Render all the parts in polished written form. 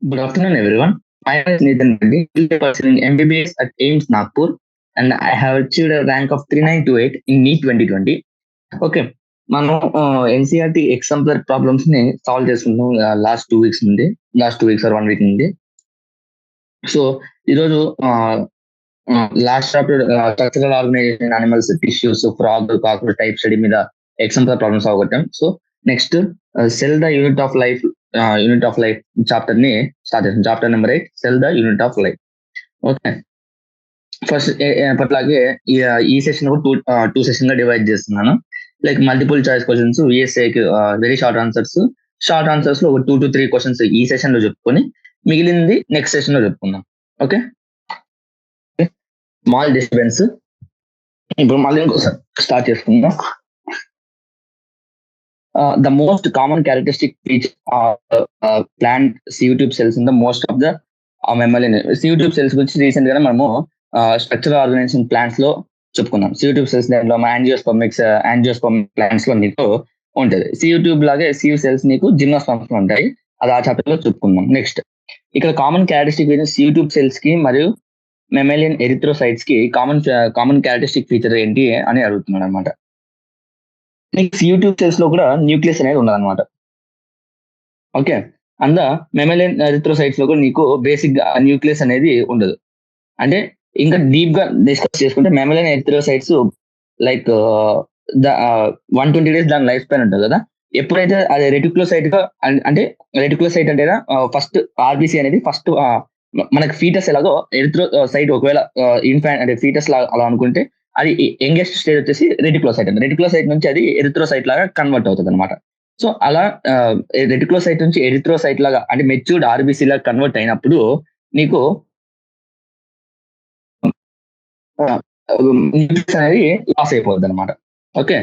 Good afternoon, everyone. My name is Nathan Reddy, currently pursuing MBBS at AIMS Nagpur, and I have achieved a rank of 3928 in NEET 2020. Okay, మనం NCERT exemplar problems ని solve చేసుకుంటాం last 2 weeks or 1 week నుండి. So ఈరోజు last chapter structural organisation animals, tissues, frog, cockroach type study మీద exemplar problems అవగొట్టాం. So next cell the unit of life chapter ని start చేస్తాం. Chapter number 8, cell the unit of life. Okay, first ఎప్పట్లాగే ఈ session two session గా divide చేస్తున్నాను. Like multiple choice questions, విఎస్ఏకి very short answers లో ఒక 2 to 3 క్వశ్చన్స్ ఈ సెషన్ లో చెప్పుకొని మిగిలింది నెక్స్ట్ సెషన్ లో చెప్పుకుందాం. Okay, small disturbance. ఇప్పుడు మళ్ళీ ఇంకోసారి స్టార్ట్ చేసుకుందాం. The most common characteristic feature of plant CO2 cells in the most of the mammalian CO2 cells గురించి రీసెంట్ గానే మనము స్ట్రక్చరల్ ఆర్గనైజేషన్ ప్లాంట్స్ లో చెప్పుకున్నాం. CO2 సెల్స్ దాంట్లో యాంజియోస్పర్మిక్ ప్లాంట్స్ లో నీకు ఉంటుంది. CO2 లాగే CO సెల్స్ నీకు జిమ్నోస్పర్మ్స్ లో ఉంటాయి. అది ఆ చాప్టర్ లో చెప్పుకుందాం. నెక్స్ట్ ఇక్కడ కామన్ క్యారెక్టరిస్టిక్ CO2 సెల్స్ కి మరియు మెమాలియన్ ఎరిథ్రోసైట్స్ కి కామన్ క్యారెక్టరిస్టిక్ ఫీచర్ ఏంటి అని అడుగుతున్నాడు అనమాట. నీకు CO2 సెల్స్ లో కూడా న్యూక్లియస్ అనేది ఉండదు అనమాట. ఓకే, అంద మెమాలియన్ ఎరిథ్రోసైట్స్ లో కూడా నీకు బేసిక్ గా న్యూక్లియస్ అనేది ఉండదు. అంటే ఇంకా డీప్ గా డిస్కస్ చేసుకుంటే మెమాలియన్ ఎరిథ్రోసైట్స్ లైక్ 120 days దాని లైఫ్ స్పాన్ ఉంటుంది కదా. ఎప్పుడైతే అది రెటిక్యులోసైట్ గా అంటే రెటిక్యులోసైట్ అంటే ఫస్ట్ ఆర్బిసి అనేది ఫస్ట్ మనకి ఫీటస్ ఎలాగో ఎరిథ్రోసైట్ ఒకవేళ ఇన్ఫాంట్ అంటే ఫీటస్ లాగా అలా అనుకుంటే అది యంగెస్ట్ స్టేజ్ వచ్చేసి రెటిక్యులోసైట్ అంటే రెటిక్యులోసైట్ నుంచి అది ఎరిథ్రోసైట్ లాగా కన్వర్ట్ అవుతుంది అనమాట. సో అలా రెటిక్యులోసైట్ నుంచి ఎరిథ్రోసైట్ లాగా అంటే మెచ్యూర్డ్ ఆర్బిసి లాగా కన్వర్ట్ అయినప్పుడు నీకు న్యూక్లియస్ అనేది లాస్ అయిపోతుంది అనమాట. ఓకే,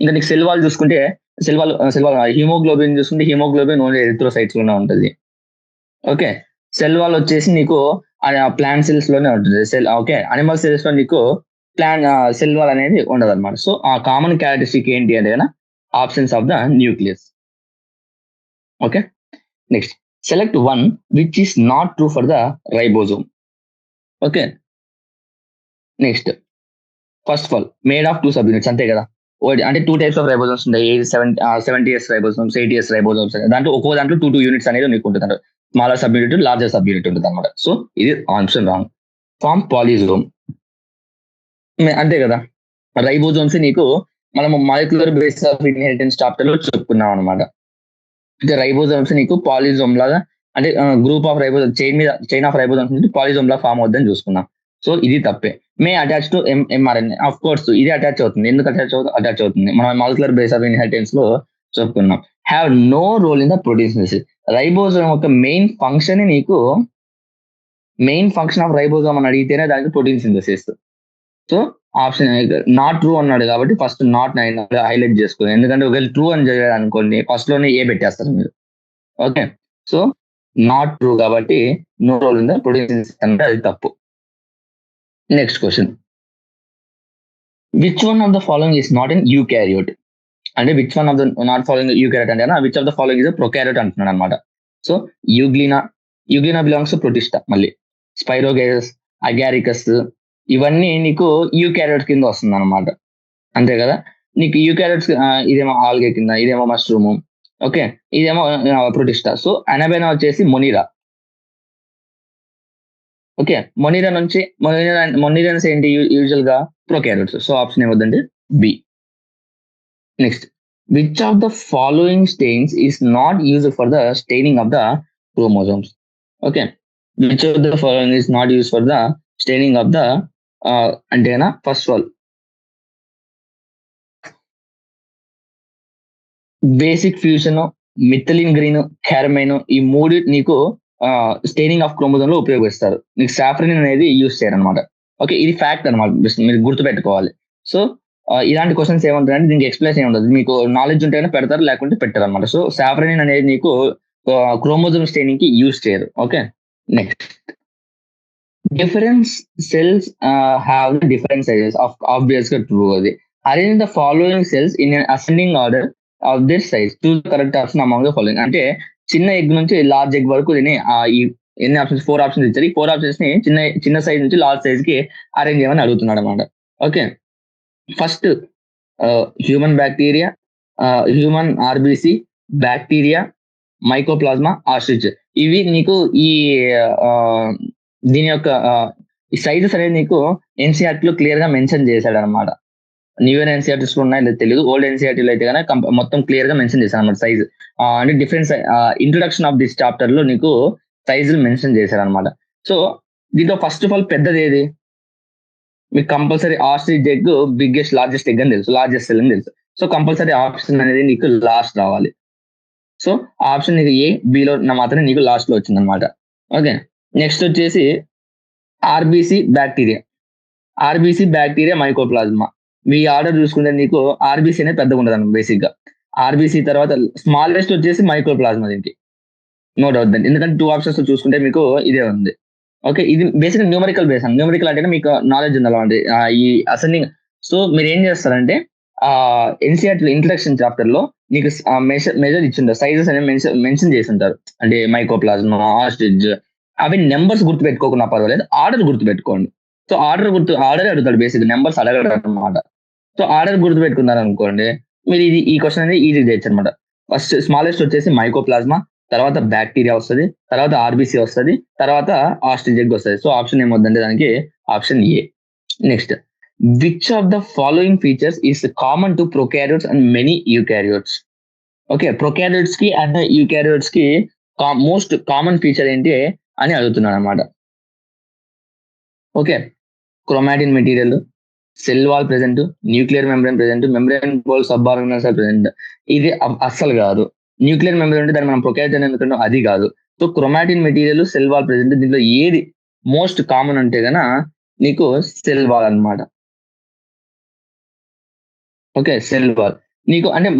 ఇంకా నీకు సెల్ వాల్ చూసుకుంటే సెల్ వాల్ హిమోగ్లోబిన్ చూసుకుంటే హిమోగ్లోబిన్ ఓన్లీ ఎరిథ్రోసైట్స్ లోనే ఉంటుంది. ఓకే, సెల్ వాల్ వచ్చేసి నీకు ప్లాంట్ సెల్స్ లోనే ఉంటుంది. ఓకే, అనిమల్ సెల్స్ లో నీకు సెల్ వాల్ అనేది ఉండదు అనమాట. సో ఆ కామన్ క్యారెక్టరిస్టిక్ ఏంటి అంటే options of the nucleus. Okay, next select one which is not true for the ribosome. Okay, next first of all made of 2 sub units అంతే కదా. అంటే 2 types ఆఫ్ రైబోజోమ్స్ ఉంటాయి. 70s ribosomes, 80s ribosomes. దాంట్లో ఒక్కో దాంట్లో 2 units అనేది నీకు ఉంటుంది. Smaller sub unit, larger sub unit ఉంటుంది అనమాట. సో ఇది ఆప్షన్ రాంగ్. ఫార్మ్ పాలిజోమ్ అంతే కదా. రైబోజోమ్స్ నీకు మనం molecular basis of inheritance chapter లో చెప్పుకున్నాం అనమాట. అంటే రైబోజోమ్స్ నీకు పాలిజోమ్ లాగా అంటే group of ribosome chain of ribosomes నుంచి పాలిజోమ్ లాగా ఫామ్ అవుతుందని చూసుకున్నాం. సో ఇది తప్పే. May attach to mRNA. Of course ఇది అటాచ్ అవుతుంది. ఎందుకు అటాచ్ అవుతుంది మనం మాలిక్యులర్ బేస్ ఆఫ్ ఇన్హెరిటెన్స్ లో చెప్పుకున్నాం. Have no role in the protein synthesis. Ribosome యొక్క మెయిన్ ఫంక్షన్ ఆఫ్ రైబోజోమ్ అని అడిగితేనే దానికి protein synthesis. So option not true అన్నాడు కాబట్టి ఫస్ట్ నాట్ హైలైట్ చేసుకోండి. ఎందుకంటే ఒకవేళ ట్రూ అని జరిగాడు అనుకోండి ఫస్ట్ లోనే ఏ పెట్టేస్తారు మీరు. ఓకే, సో నాట్ ట్రూ కాబట్టి no role in the protein synthesis అంటే అది తప్పు. Next question, which one of the following is not in eukaryote. అంటే which one of the not following eukaryote అంటే which of the following is prokaryote అంటున్నాడు అనమాట. So Euglena belongs to Protista. మళ్ళీ Spirogyras, Agaricus ఇవన్నీ నీకు eukaryote కింద వస్తుంది అనమాట. అంతే కదా. నీకు యూకారియోట్స్ ఇదేమో ఆల్గే కింద, ఇదేమో మష్రూమ్. ఓకే, ఇదేమో ప్రొటిస్టా. సో అనబెనా వచ్చేసి మొనిరా. ఓకే, మొనిరాన్స్ ఏంటి యూజువల్ గా ప్రొకారియోట్స్. సో ఆప్షన్ ఏమవుతుందంటే B. Next, which of the following stains is not used for the staining of the chromosomes. Okay, which of the following is not use for the staining of the అంటేనా first of all basic fuchsin, methylene green, carmine ఈ మూడు నీకు staining of chromosome లో ఉపయోగిస్తారు. నీకు సాఫ్రిన్ అనేది use చేయరనమాట. Okay, ఇది fact అనమాట, మీరు గుర్తుపెట్టుకోవాలి. సో ఇలాంటి క్వశ్చన్స్ ఏమంటారంటే దీనికి ఎక్స్ప్లెయిన్ ఏముండదు. మీకు నాలెడ్జ్ ఉంటేనే పెడతారు, లేకుంటే పెట్టారు అనమాట. సో సాఫ్రిన్ అనేది నీకు క్రోమోజోమ్ స్టెయినింగ్ కి యూజ్ చేయరు. Okay, next difference cells have different sizes. Obvious గా ట్రూ అది. Arrange the following cells in ascending order of this size, choose the correct option among the following. అంటే చిన్న ఎగ్ నుంచి large egg వరకు దీన్ని ఈ ఎన్ని ఆప్షన్స్ 4 ఆప్షన్స్ ఇచ్చారు. ఈ 4 ఆప్షన్స్ ని చిన్న సైజ్ నుంచి లార్జ్ సైజ్ కి అరేంజ్ చేయమని అడుగుతున్నాడు అనమాట. Okay, first human bacteria, human RBC, bacteria, mycoplasma, ostrich. ఇవి నీకు ఈ దీని యొక్క ఈ సైజెస్ అనేది నీకు ఎన్సీఆర్టీ లో క్లియర్ గా మెన్షన్ చేశాడు అనమాట. న్యూ ఇయర్ ఎన్సీఆర్టీస్ లో ఉన్నాయో తెలియదు, ఓల్డ్ ఎన్సీఆర్టీలో అయితే కనుక మొత్తం క్లియర్ గా మెన్షన్ చేశారు అనమాట సైజ్. అంటే difference introduction of this chapter లో నీకు సైజులు మెన్షన్ చేశారు అనమాట. సో దీంట్లో ఫస్ట్ ఆఫ్ ఆల్ పెద్దది ఏది మీకు compulsory ostrich egg biggest largest egg అని తెలుసు, లార్జెస్ట్ సెల్ అని తెలుసు. సో కంపల్సరీ ఆప్షన్ అనేది నీకు లాస్ట్ రావాలి. సో ఆప్షన్ నీకు ఏ బిలో మాత్రమే నీకు లాస్ట్ లో వచ్చింది అనమాట. ఓకే, నెక్స్ట్ వచ్చేసి ఆర్బిసి బ్యాక్టీరియా, మైకోప్లాజ్మా. మీ ఆర్డర్ చూసుకుంటే నీకు ఆర్బిసి అనేది పెద్దగా ఉండదు అన్నమాట. బేసిక్ గా ఆర్బిసి తర్వాత స్మాలెస్ట్ వచ్చేసి మైకోప్లాజ్మా దీనికి, నో డౌట్ దాన్ని, ఎందుకంటే 2 ఆప్షన్స్ చూసుకుంటే మీకు ఇదే ఉంది. ఓకే, ఇది బేసిక్ న్యూమరికల్ బేస్. న్యూమరికల్ అంటే మీకు నాలెడ్జ్ ఉండాలి ఈ అసెండింగ్. సో మీరు ఏం చేస్తారంటే ఎన్సీఆర్టీ ఇంట్రడక్షన్ చాప్టర్ లో నీకు మెజర్ ఇచ్చింటారు, సైజెస్ అనేవి మెన్షన్ చేసి ఉంటారు. అంటే మైకోప్లాజ్మా, ఆస్ట్రిచ్, అవి నెంబర్స్ గుర్తు పెట్టుకోకుండా పర్వాలేదు, ఆర్డర్ గుర్తు పెట్టుకోండి. సో ఆర్డర్ అడుగుతాడు బేసిక్, నెంబర్స్ అడగడు అనమాట. సో ఆర్డర్ గుర్తు పెట్టుకున్నారు అనుకోండి, మీరు ఈ క్వశ్చన్ అనేది ఈజీ చేయొచ్చు అనమాట. ఫస్ట్ స్మాలెస్ట్ వచ్చేసి మైకోప్లాజ్మా, తర్వాత బ్యాక్టీరియా వస్తుంది, తర్వాత ఆర్బిసి వస్తుంది, తర్వాత ఆస్ట్రిచ్ ఎగ్ వస్తుంది. సో ఆప్షన్ ఏమవుతుందంటే దానికి option A. Next, which of the following features is common to prokaryotes and many eukaryotes. Okay, prokaryotes కి అండ్ యూకారియోట్స్ కి మోస్ట్ కామన్ ఫీచర్ ఏంటి అని అడుగుతున్నాడు అనమాట. Okay, chromatin material, cell wall present, nuclear membrane present, membrane pole sub organise present. ఇది అస్సలు కాదు. Nuclear membrane ఉంటే దాన్ని మనం ప్రొకారియోట్ ఎందుకంటే అది కాదు. So chromatin material, cell wall present, దీంట్లో ఏది మోస్ట్ కామన్ అంటే గన నీకు సెల్ వాల్ అన్నమాట. ఓకే, సెల్ వాల్ నీకు అంటే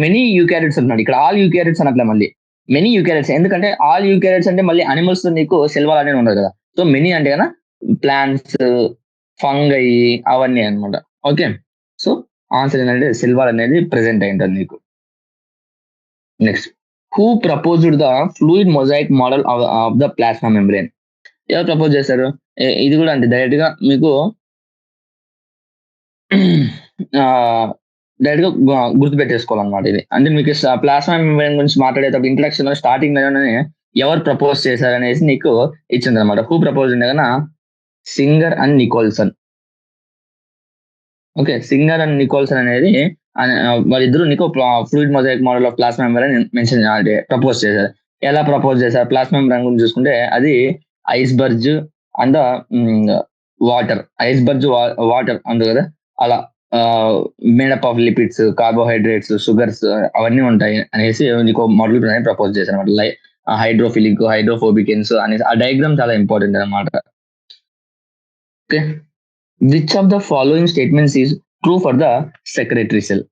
మెనీ యూకారియోట్స్ అంటున్నాడు ఇక్కడ, ఆల్ యూకారియోట్స్ అనట్లే, మళ్ళీ మెనీ యూకారియోట్స్. ఎందుకంటే ఆల్ యూకారియోట్స్ అంటే మళ్ళీ అనిమల్స్ తో నీకు సెల్ వాల్ అనేది ఉండదు కదా. సో మెనీ అంటే కదా ప్లాంట్స్, ఫంగై, అవన్నీ అనమాట. ఓకే, సో ఆన్సర్ ఏంటంటే సెల్ వాల్ అనేది ప్రెసెంట్ అయి ఉంటుంది నీకు. Next, who proposed the fluid mosaic model of the plasma membrane. ఎవరు ప్రపోజ్ చేశారు? ఇది కూడా అంటే డైరెక్ట్ గా మీకు డైరెక్ట్ గా గుర్తుపెట్టేసుకోవాలన్నమాట. ఇది అంటే మీకు ప్లాస్మా మెంబ్రేన్ గురించి మాట్లాడేటప్పుడు ఇంట్రడక్షన్ లో స్టార్టింగ్ లోనే ఎవరు ప్రపోజ్ చేశారు అనేసి నీకు ఇచ్చింది అనమాట. హూ ప్రపోజ్ ఉండగా singer and Nicholson. Okay, singer and Nicholson అనేది వాళ్ళిద్దరు నీకు fluid mosaic model of plasma membrane mention అంటే ప్రపోజ్ చేశారు. ఎలా ప్రపోజ్ చేశారు? ప్లాస్మా మెంబ్రేన్ గురించి చూసుకుంటే అది iceberg and water, iceberg water అందు కదా, అలా made up of lipids, carbohydrates, sugars అవన్నీ ఉంటాయి అనేసి నీకు మోడల్ ప్రపోజ్ చేశారు అనమాట. హైడ్రోఫిలిక్, హైడ్రోఫోబిక్ అనేసి ఆ డయాగ్రామ్ చాలా ఇంపార్టెంట్ అనమాట. Okay, which of the following statements is true for the secretary cell?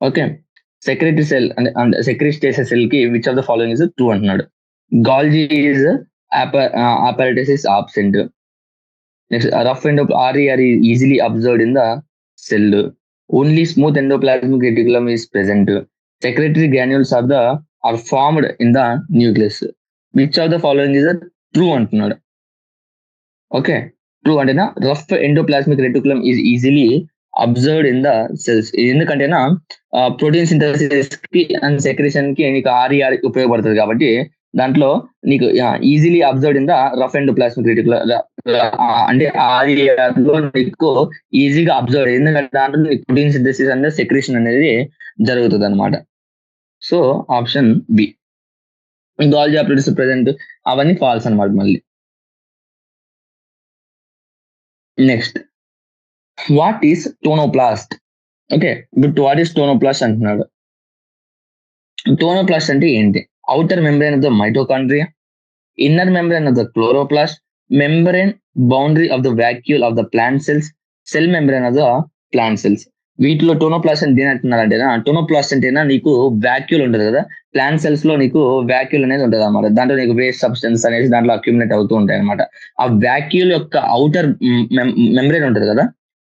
Okay, secretary cell అంటే సెక్రెటరీ సెల్ కి which of the following is true అంటున్నాడు. గాల్జీ is apparatus is absent. Next, rough RER is easily observed in the cell. Only smooth endoplasmic reticulum is present. Secretory granules are formed in the nucleus. Which of the following is true అంటున్నాడు. Okay, true అంటేనా rough endoplasmic reticulum is easily observed in the cells. ఎందుకంటేనా protein synthesis కి and secretion కి నీకు RER ఉపయోగపడుతుంది కాబట్టి దాంట్లో నీకు easily observed in the rough endoplasmic reticulum అంటే RER లో నీకు ఈజీగా అబ్జర్వ్, ఎందుకంటే దాంట్లో నీకు ప్రోటీన్ సింథసిస్ అనేది సెక్రేషన్ అనేది జరుగుతుంది అనమాట. So option B, Golgi apparatus present అవన్నీ ఫాల్స్ అనమాట. మళ్ళీ next, what is tonoplast? Okay, ఇప్పుడు వాట్ ఈస్ టోనోప్లాస్ట్ అంటున్నాడు. టోనోప్లాస్ట్ అంటే ఏంటి? outer membrane of the mitochondria, inner membrane of the chloroplast, membrane boundary of the vacuole of the plant cells, cell membrane of the plant cells. వీటిలో tonoplast అంటే దేని అంటున్నారంటే, tonoplast అంటేనా నీకు vacuole ఉంటుంది కదా, ప్లాంట్ సెల్స్ లో నీకు వాక్యూల్ అనేది ఉంటుంది అనమాట. దాంట్లో నీకు వేస్ట్ సబ్స్టెన్స్ అనేది దాంట్లో అక్యుమిలేట్ అవుతూ ఉంటాయి అనమాట. ఆ వాక్యూల్ యొక్క అవుటర్ మెంబ్రేన్ ఉంటుంది కదా,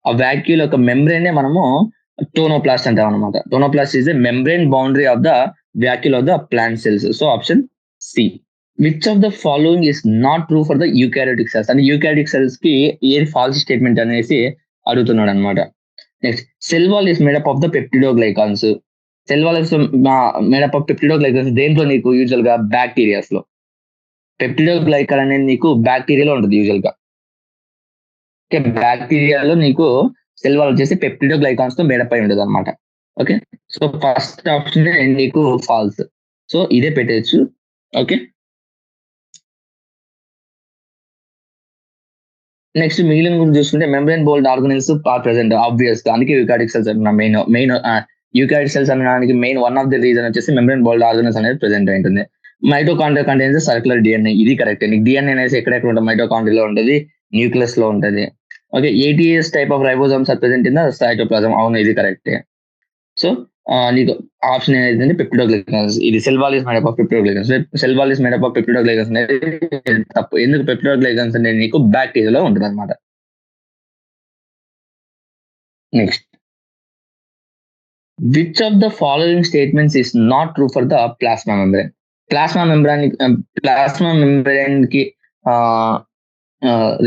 ఆ వాక్యూల్ యొక్క మెంబ్రేనే మనము టోనోప్లాస్ట్ అంటాం అనమాట. Tonoplast is a membrane boundary of the vacuole of the plant cells. So option C. Which of the following is not true for the eukaryotic cells? And eukaryotic cells కి ఏది false statement అనేసి అడుగుతున్నాడు అనమాట. Next cell wall is made up of the peptidoglycans. Cell wall is made up of peptidoglycans దేంట్లో నీకు usual గా bacterias లో. Peptidoglycan అనేది నీకు బ్యాక్టీరియాలో ఉంటుంది యూజువల్ గా. ఓకే, బ్యాక్టీరియాలో నీకు సెల్ వాల్ వచ్చేసి పెప్టిడోగ్లైకాన్స్ తో మేడప్ అయి ఉంటుంది అనమాట. ఓకే, సో ఫస్ట్ ఆప్షన్ నీకు ఫాల్స్. సో ఇదే పెట్టచ్చు. ఓకే, నెక్స్ట్ మిగిలిన గురించి చూసుకుంటే membrane bound organelles are present obvious గా, అందుకే యూకారిక్ సెల్స్ అంటున్నా. మెయిన్ యూకారిక్ సెల్స్ అనడానికి main one of the reason వచ్చేసి మెంబ్రేన్ బోల్డ్ ఆర్గనెల్స్ అనేది ప్రెసెంట్ ఉంటుంది. మైటోకాండ్రియా కంటైన్స్ సర్క్యులర్ డిఎన్ఏ, ఇది కరెక్ట్. నీకు డిఎన్ఏ అనేది ఎక్కడెక్కడ ఉంటుంది? మైటోకాండ్రియాలో ఉంటుంది, న్యూక్లియస్ లో ఉంటుంది. Okay, 88 type of ribosomes are present in the cytoplasm. అవును, ఇది కరెక్టే. సో నీకు ఆప్షన్ ఏదైతే పెప్టిడోగ్లైకాన్స్, ఇది cell wall is made up of peptidoglycans. Cell wall is made up of peptidoglycans అనేది తప్పు. ఎందుకు? పెప్టిడోగ్లైకాన్స్ అనేది నీకు బ్యాక్టీరియాలో ఉంటుంది అనమాట. Next, which of the following statements is not true for the plasma membrane? Plasma membrane కి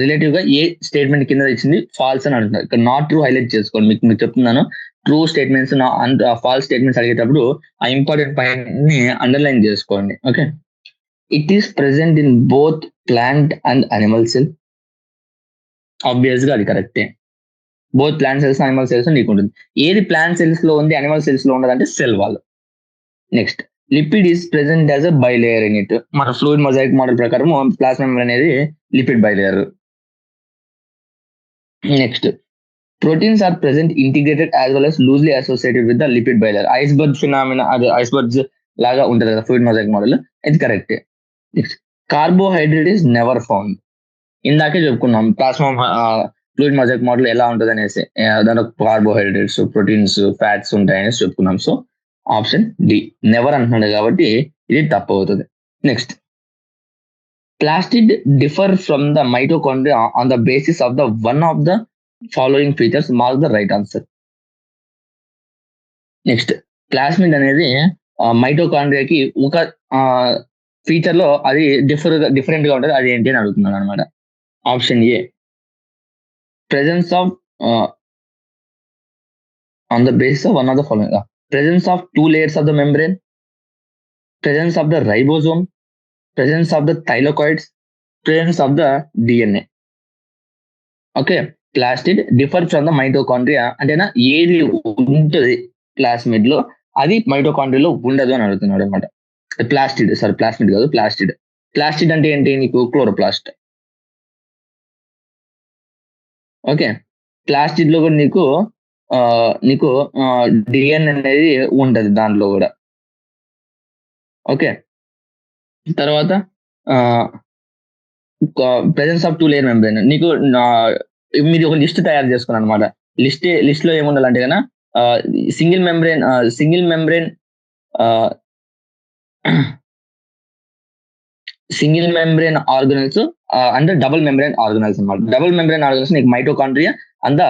రిలేటివ్ గా ఏ స్టేట్మెంట్ కింద ఇచ్చింది? ఫాల్స్ అని అంటున్నారు. ఇక్కడ నాట్ ట్రూ హైలైట్ చేసుకోండి. మీకు చెప్తున్నాను, ట్రూ స్టేట్మెంట్స్ ఫాల్స్ స్టేట్మెంట్స్ అడిగేటప్పుడు ఆ ఇంపార్టెంట్ పాయింట్ ని అండర్లైన్ చేసుకోండి. Okay, it is present in both plant and animal cell. Obvious గా అది కరెక్టే. Both plant cells animal cells నీకు ఉంటుంది. ఏది ప్లాంట్ సెల్స్ లో ఉంది, అనిమల్ సెల్స్ లో ఉండదు అంటే cell wall. Next, lipid is present as a bilayer in it. మన ఫ్లూయిడ్ మొజాయిక్ మోడల్ ప్రకారం ప్లాస్మా మెంబ్రేన్ అనేది lipid bilayer. Next, proteins are present integrated as well as loosely associated with the lipid bilayer. Iceberg phenomena, అది icebergs లాగా ఉంటుంది కదా fluid mosaic model, ఇది కరెక్టే. Next, carbohydrate is never found. ఇందాకే చెప్పుకున్నాం ప్లాస్మా ఫ్లూయిడ్ మొజాయిక్ మోడల్ ఎలా ఉంటుంది అనేసి. దాంట్లో కార్బోహైడ్రేట్స్, ప్రోటీన్స్, ఫ్యాట్స్ ఉంటాయని చెప్పుకున్నాం. సో ఆప్షన్ డి, నెవర్ అంటున్నాడు కాబట్టి ఇది తప్పు అవుతుంది. Next, plastid differ from the mitochondria on the basis of the one of the following features, mark the right answer. Next, plasmid అనేది మైటోకాండ్రియాకి ఒక ఫీచర్ లో అది డిఫరెంట్ గా ఉంటుంది. అది ఏంటి అని అడుగుతున్నాను అనమాట. Option A, presence of on the basis of one of the following, presence of two layers of the membrane, presence of the ribosome, presence of the thylakoids, presence of the DNA. Okay, plastid differ from the mitochondria అంటేనా ఏది ఉంటుంది plasmid లో అది మైటోకాండ్రియాలో ఉండదు అని అడుగుతున్నాడు అనమాట. Plastid, sorry plasmid కాదు, ప్లాస్టిడ్. ప్లాస్టిడ్ అంటే ఏంటి? నీకు క్లోరోప్లాస్ట్. ఓకే, ప్లాస్టిడ్ లో కూడా నీకు డిఎన్ఏ అనేది ఉంటది దాంట్లో కూడా. ఓకే, తర్వాత presence of two layer membrane, నీకు మీరు ఒక లిస్ట్ తయారు చేసుకున్నాను అనమాట. లిస్ట్ లో ఏముండాలంటే కదా single membrane organelles and double membrane organelles అనమాట. డబుల్ మెంబ్రేన్ ఆర్గనల్స్ నీకు మైటోకాండ్రియా అండ్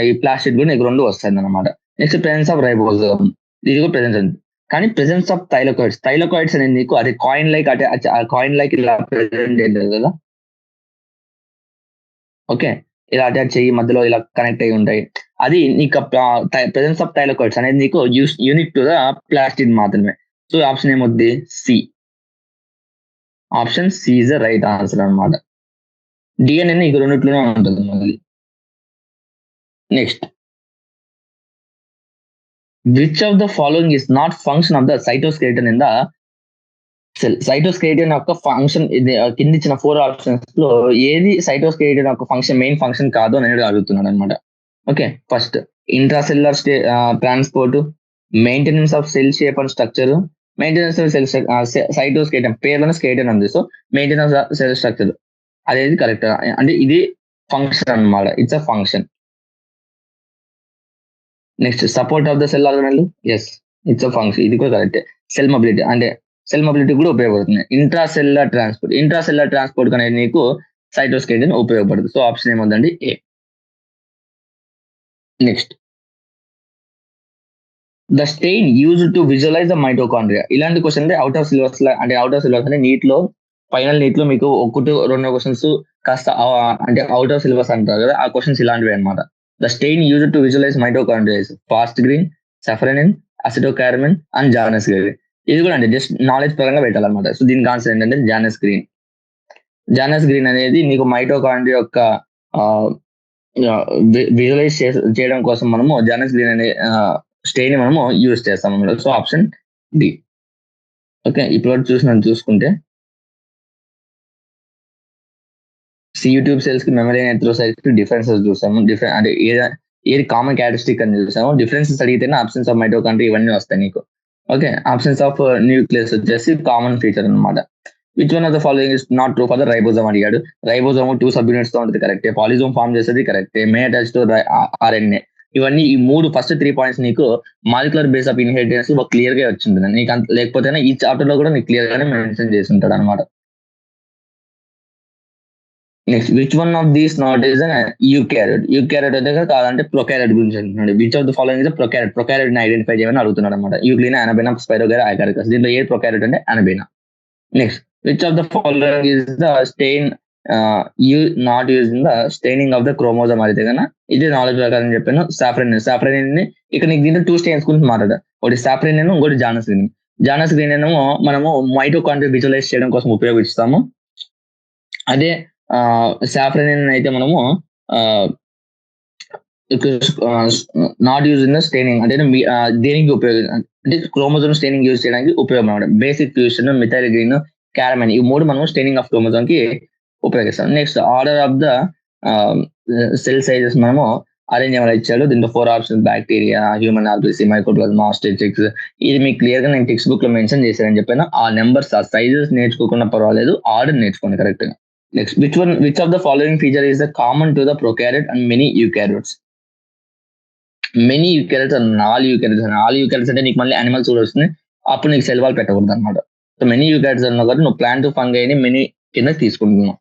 ఈ ప్లాస్టిడ్ కూడా నీకు రెండు వస్తాయి అనమాట. నెక్స్ట్, ప్రెసెన్స్ ఆఫ్ రైబోజోమ్, ఇది కూడా ప్రెసెన్స్ ఉంది. కానీ ప్రెసెన్స్ ఆఫ్ థైలాకాయిడ్స్ అనేది నీకు అది కాయిన్ లైక్ ఇలా ప్రెసెంట్ ఏంటది కదా. ఓకే, ఇలా అటాచ్ చెయ్యి మధ్యలో ఇలా కనెక్ట్ అయ్యి ఉంటాయి. అది నీకు ప్రెసెన్స్ ఆఫ్ థైలాకాయిడ్స్ అనేది నీకు యూనిక్ టు ద ప్లాస్టిడ్ మాత్రమే. సో ఆప్షన్ ఏమవుద్ది? C. Option C is the right answer అనమాట. డిఎన్ఏ నీకు రెండిట్లోనే ఉంటుంది మళ్ళీ. Next, which of the following is not function of the cytoskeleton in the cell? Cytoskeleton యొక్క ఫంక్షన్ ఇది కింద ఇచ్చిన 4 ఆప్షన్స్ లో ఏది సైటోస్కెలిటన్ యొక్క మెయిన్ ఫంక్షన్ కాదు అనేది అడుగుతున్నాడు అనమాట. Okay, first intracellular transport, maintenance of cell shape and structure, maintenance of cell cytoskeleton పేర్లోనే స్కెలిటన్ ఉంది. So maintenance of cell structure అనేది కరెక్ట్. అంటే ఇది ఫంక్షన్ అనమాట, it's a function. Next, support of the cell organelle, yes it's a function, ఇది కూడా correct. Cell mobility, అంటే cell mobility కూడా ఉపయోగపడుతుంది. ఇంట్రాసెల్యులర్ ట్రాన్స్పోర్ట్ అనేది నీకు సైటోస్కెలిటన్ ఉపయోగపడుతుంది. సో ఆప్షన్ ఏముందండి? A. Next, the stain use to visualise the mitochondria. ఇలాంటి క్వశ్చన్ అంటే అవుట్ ఆఫ్ సిలబస్ అంటే అవుట్ ఆఫ్ సిలబస్ అంటే నీట్లో ఫైనల్ నీట్లో మీకు ఒకటి రెండో క్వశ్చన్స్ కాస్త అంటే అవుట్ ఆఫ్ సిలబస్ అంటారు కదా, ఆ క్వశ్చన్స్ ఇలాంటివి అనమాట. The stain use to visualise mitochondrias fast green, safranin, acetocarmine and Janus green. ఇది కూడా అంటే జస్ట్ నాలెడ్జ్ పరంగా పెట్టాలన్నమాట. సో దీనికి ఆన్సర్ ఏంటంటే జానస్ గ్రీన్. జానస్ గ్రీన్ అనేది నీకు మైటోకాండ్రియా యొక్క విజువలైజ్ చేయడం కోసం మనము జానస్ గ్రీన్ అనే స్టెయిన్ మనము యూజ్ చేస్తాం అన్నమాట. So option D. ఓకే, ఇప్పుడు చూసుకుంటే యూట్యూబ్ సెల్స్ కి మెమరీ అండ్ ఎరిథ్రోసైట్స్ కి డిఫరెన్సెస్ చూసాము. డిఫరెంట్ అంటే ఏది కామన్ క్యారెక్టరిస్టిక్ అని చూసాము. డిఫరెన్సెస్ అడిగితేనే ఆప్షన్స్ ఆఫ్ మైటోకాండ్రియా ఇవన్నీ వస్తాయి నీకు. ఓకే, ఆప్షన్స్ ఆఫ్ న్యూక్లియస్ వచ్చేసి కామన్ ఫీచర్ అనమాట. Which one of the following is not true for the ribosome అడిగాడు. రైబోజోమ్ 2 సబ్ యూనిట్స్ తో ఉంటుంది, కరెక్టే. పాలిజోమ్ ఫార్మ్ చేసేది కరెక్టే. మే అటాచ్ టు ఆర్ఎన్ఏ. ఇవన్నీ ఈ ఫస్ట్ 3 పాయింట్స్ నీకు molecular base of inheritance clear గా వచ్చింది నీకు. లేకపోతే ఈ చాప్టర్ లో కూడా నీకు క్లియర్ గానే మెన్షన్ చేసి ఉంటాడు అనమాట. Next, which one of these not is eukaryote. Eukaryote అయితే కాదంటే ప్రొకారియోట్ గురించి అంటున్నాడు. Which of the following is prokaryote. Prokaryote ని ఐడెంటిఫై చేయమని అడుగుతున్నాడు అనమాట. Euglena, Anabaena, Spirogyra, Agaricus. దీంట్లో ఏ ప్రొకారియోట్ అంటే Anabaena. Next, which of the following is the stain not use in the staining of the chromosome అయితే కన్నా ఇది నాలెడ్జ్ ప్రకారం చెప్పాను. సాఫ్రనిన్. సాఫ్రనిన్ ని ఇక్కడ నీకు దీంట్లో 2 స్టెయిన్స్ గురించి మాట్లాడా. ఒకటి సాఫ్రనిన్, ఇంకోటి జానస్ గ్రీన్. జానస్ గ్రీన్ ఏమో మనము మైటోకాండ్రియా విజువలైజ్ చేయడం కోసం ఉపయోగిస్తాము. అదే సాఫ్రనిన్ అయితే మనము not use in the staining అంటే దేనికి ఉపయోగం అంటే క్రోమోజోమ్ స్టెయినింగ్ యూజ్ చేయడానికి ఉపయోగం అనమాట. Basic fusion, methyl green, carmine, ఈ 3 మనం స్టెయినింగ్ ఆఫ్ క్రోమోజోమ్ కి ఉపయోగిస్తాం. Next, order of the cell sizes మనము అరేంజ్ ఏమైనా ఇచ్చాడు. దీంట్లో 4 ఆప్షన్స్: బ్యాక్టీరియా, హ్యూమన్ ఆర్బిసి, మైక్రోప్లాజ్మా, ఆస్ట్రిచిక్స్. ఇది మీకు క్లియర్ గా నేను టెక్స్ట్ బుక్ లో మెన్షన్ చేశానని చెప్పాను. ఆ నెంబర్స్, ఆ సైజెస్ నేర్చుకోకుండా పర్వాలేదు, ఆర్డర్ నేర్చుకోండి కరెక్ట్ గా. Next, which of the following feature is the common to the prokaryote and many eukaryotes. Many eukaryotes and all eukaryotes. All eukaryotes అంటే నీకు మళ్ళీ అనిమల్స్ కూడా వస్తుంది, అప్పుడు నీకు సెల్ వాల్ పెట్టకూడదు అనమాట. సో మెనీ యూకారియోట్స్ అన్నా కాబట్టి నువ్వు ప్లాంట్ ఫంగైని మెనీ కింద తీసుకుంటున్నావు.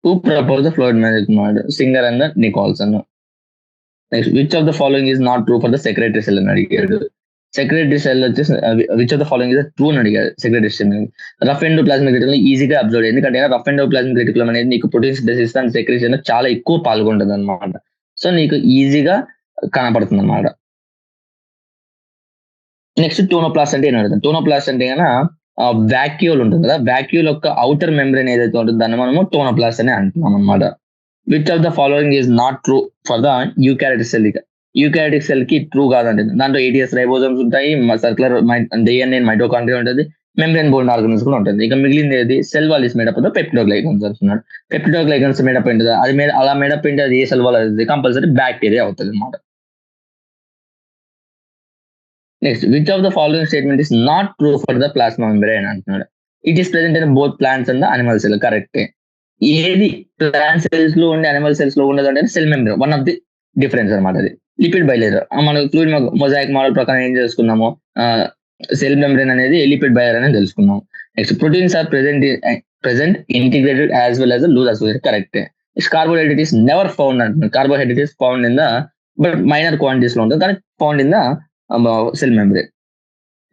Who propose the fluid mosaic model. Singer and Nicolson. Next, which of the following is not true for the secretory cell అని అడిగాడు. సెక్రటరీ సెల్ వచ్చేసి which of the following is true అని అడిగాడు. Secretory cell rough endoplasmic reticulum ఈజీగా observe, ఎందుకంటే rough endoplasmic reticulum అనేది నీకు protein synthesis and secretion చాలా ఎక్కువ పాల్గొంటుంది అనమాట. సో నీకు ఈజీగా కనపడుతుంది అనమాట. నెక్స్ట్, టోనోప్లాస్ట్ అంటే ఏం అడుగుతాం. టోనోప్లాస్ట్ అంటే కన్నా వ్యాక్యూల్ ఉంటుంది కదా, వ్యాక్యూల్ యొక్క అవుటర్ మెంబ్రెయిన్ ఏదైతే ఉంటుందో దాన్ని మనము టోనోప్లాస్ట్ అని అంటున్నాం అనమాట. Which of the following is not true for the eukaryotic cell. Eukaryotic cell కి ట్రూ కాదంటే దాంట్లో 80s రైబోజోమ్స్ ఉంటాయి, సర్కులర్ డిఎన్ఏ మైటోకాండ్రియా ఉంటుంది, మెంబ్రెయిన్ బోర్న్ ఆర్గన్స్ కూడా ఉంటుంది. ఇక మిగిలింది ఏది? Cell wall is made up of peptidoglycans అంటున్నాడు. పెప్టిడోగ్లైకన్స్ మేడప్ ఏంటిది? అది అలా మేడప్ ఏంటి? అది ఏ సెల్ వాల్ అవుతుంది? కంపల్సరీ బ్యాక్టీరియా అవుతుంది అనమాట. Next, which of the following statement is not true for the plasma membrane అంటున్నాడు. It is present in both plants and the animal cell. కరెక్టే. ఏది ప్లాంట్ సెల్స్ లో ఉండి అనిమల్ సెల్స్ లో ఉండదు అంటే cell membrane one of the difference అనమాట. అది లిపిడ్ బైలేయర్. మనం ఫ్లూయిడ్ మొజాయిక్ మోడల్ ప్రకారం ఏం చేసుకున్నాము, సెల్ మెంబ్రేన్ అనేది లిపిడ్ బైలేయర్ అనేది తెలుసుకున్నాం. Next, proteins are present integrated as well as loose associated. కరెక్టే. కార్బోహైడ్రేట్ ఇస్ నెవర్ ఫౌండ్ అంటున్నారు. Carbohydrate is found in the but minor quantities లో ఉంటుంది, కానీ found in the cell membrane.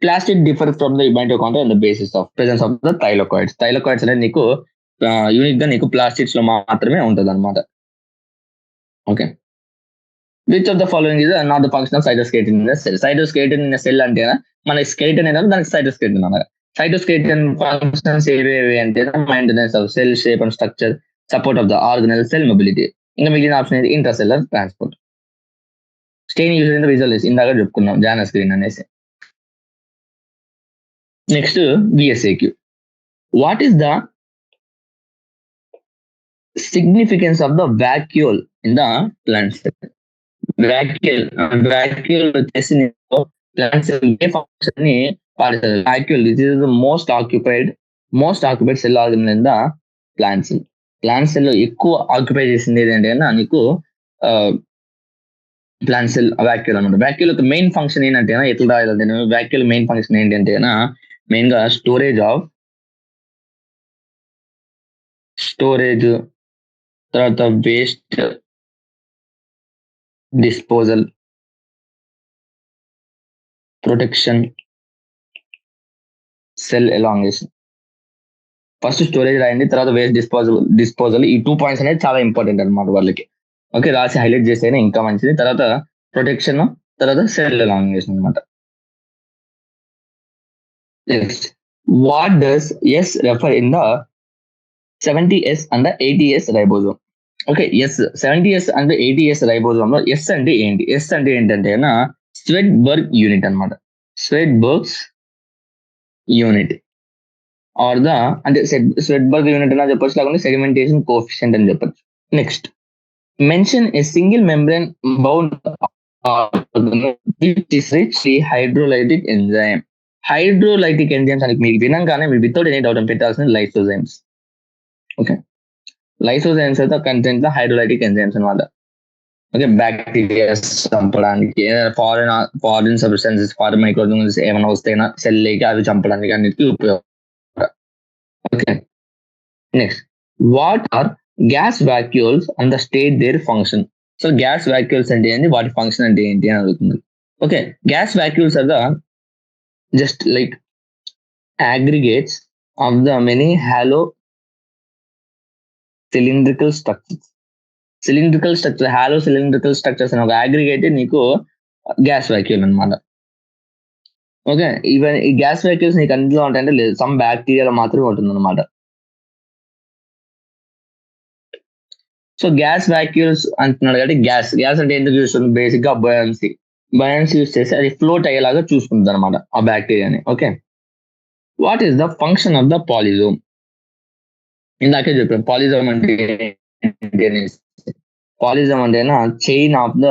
Plastic differs from the mitochondria on the basis of presence of the thylakoids. Thylakoids అనేది నీకు unique గా నీకు plastics లో మాత్రమే ఉంటుంది అనమాట. Okay, which of the following is not the function of cytoskeleton in the cell. Cytoskeleton in cell అంటే మన స్కెలిటన్ ఏదో దానికి సైటోస్కెలిటన్ అన్నమాట. సైటోస్కెలిటన్ ఫంక్షన్స్ ఏవేవి అంటే maintenance of cell shape and structure, support of the organelle, cell mobility. ఇంకా మిగిలిన option ఇది intracellular transport. Stain use in the visualize, ఇందాక చెప్పుకున్నాం జానస్ గ్రీన్ అనేసి. Next, VSAQ. What is the significance of the vacuole in the plant cell? Vacuole వచ్చేసి plant cell ఏ function ని పాటిస్తుంది? Vacuole this is the most occupied cell organ in the plant cell. Plant cell లో ఎక్కువ occupy చేసింది ఏంటంటే నీకు plant cell vacuole అనమాట. వాక్యూల్ యొక్క మెయిన్ ఫంక్షన్ ఏంటంటే ఎట్లా రాయాలంటే వాక్యూల్ మెయిన్ ఫంక్షన్ ఏంటంటే మెయిన్ గా స్టోరేజ్, తర్వాత waste disposal, protection, cell elongation. First storage రాయండి, తర్వాత వేస్ట్ డిస్పోజల్. ఈ 2 పాయింట్స్ అనేది చాలా ఇంపార్టెంట్ అనమాట వాళ్ళకి. ఓకే, రాసి హైలైట్ చేస్తేనే ఇంకా మంచిది. తర్వాత ప్రొటెక్షన్, తర్వాత సెల్ ఎలాంగేషన్ అనమాట. Next, what does S refer in the 70S and 80S ribosome? Okay, S 70S and 80S ribosome లో ఎస్ అంటే ఏంటి? ఎస్ అంటే ఏంటంటే స్వెడ్బర్గ్ యూనిట్ అనమాట. స్వెడ్బర్గ్స్ యూనిట్ ఆర్ ద అంటే స్వెడ్బర్గ్ యూనిట్ అని చెప్పొచ్చు, లేకుంటే సెడిమెంటేషన్ కోఎఫిషియంట్ అని చెప్పొచ్చు. Next, mention a single membrane bound hydrolytic enzyme. Hydrolytic enzymes అని మీకు వినంగానే మీరు వితౌట్ ఎనీ డౌట్ పెట్టాల్సిన లైసోజైమ్స్. ఓకే, లైసోజైమ్స్ అయితే కంటెంట్ హైడ్రోలైటిక్ ఎంజైమ్స్ అనమాట. ఓకే, బ్యాక్టీరియా చంపడానికి, ఫారిన్ సబ్స్టెన్సెస్, ఫారిన్ మైక్రోఆర్గానిజమ్స్ ఏమైనా వస్తేనా సెల్ లేక అవి చంపడానికి అన్నిటికీ ఉపయోగం. Okay, next, what are gas vacuoles and the state their function? So gas vacuoles అంటే ఏంటి, వాటి ఫంక్షన్ అంటే ఏంటి అని అడుగుతుంది. Okay, gas vacuoles are the just like aggregates of the many hollow cylindrical structures. Hollow cylindrical structures అని ఒక aggregate నీకు గ్యాస్ వాక్యూల్ అనమాట. ఓకే, ఈవెన్ ఈ గ్యాస్ వాక్యూల్స్ నీకు అందులో ఉంటాయంటే లేదు, సమ్ బ్యాక్టీరియా మాత్రమే ఉంటుంది అనమాట. సో గ్యాస్ వాక్యూల్స్ అంటున్నాడు కాబట్టి గ్యాస్ అంటే ఎందుకు యూస్ అవుతుంది? బేసిక్ గా బయాన్సీ యూస్ చేసి అది ఫ్లోట్ అయ్యేలాగా చూసుకుంటుంది అనమాట ఆ బ్యాక్టీరియాని. Okay, what is the function of the polysome? ఇందాకే చెప్పాను పాలిజోమ్ అంటే పాలిజం అంటే చైన్ ఆఫ్ ద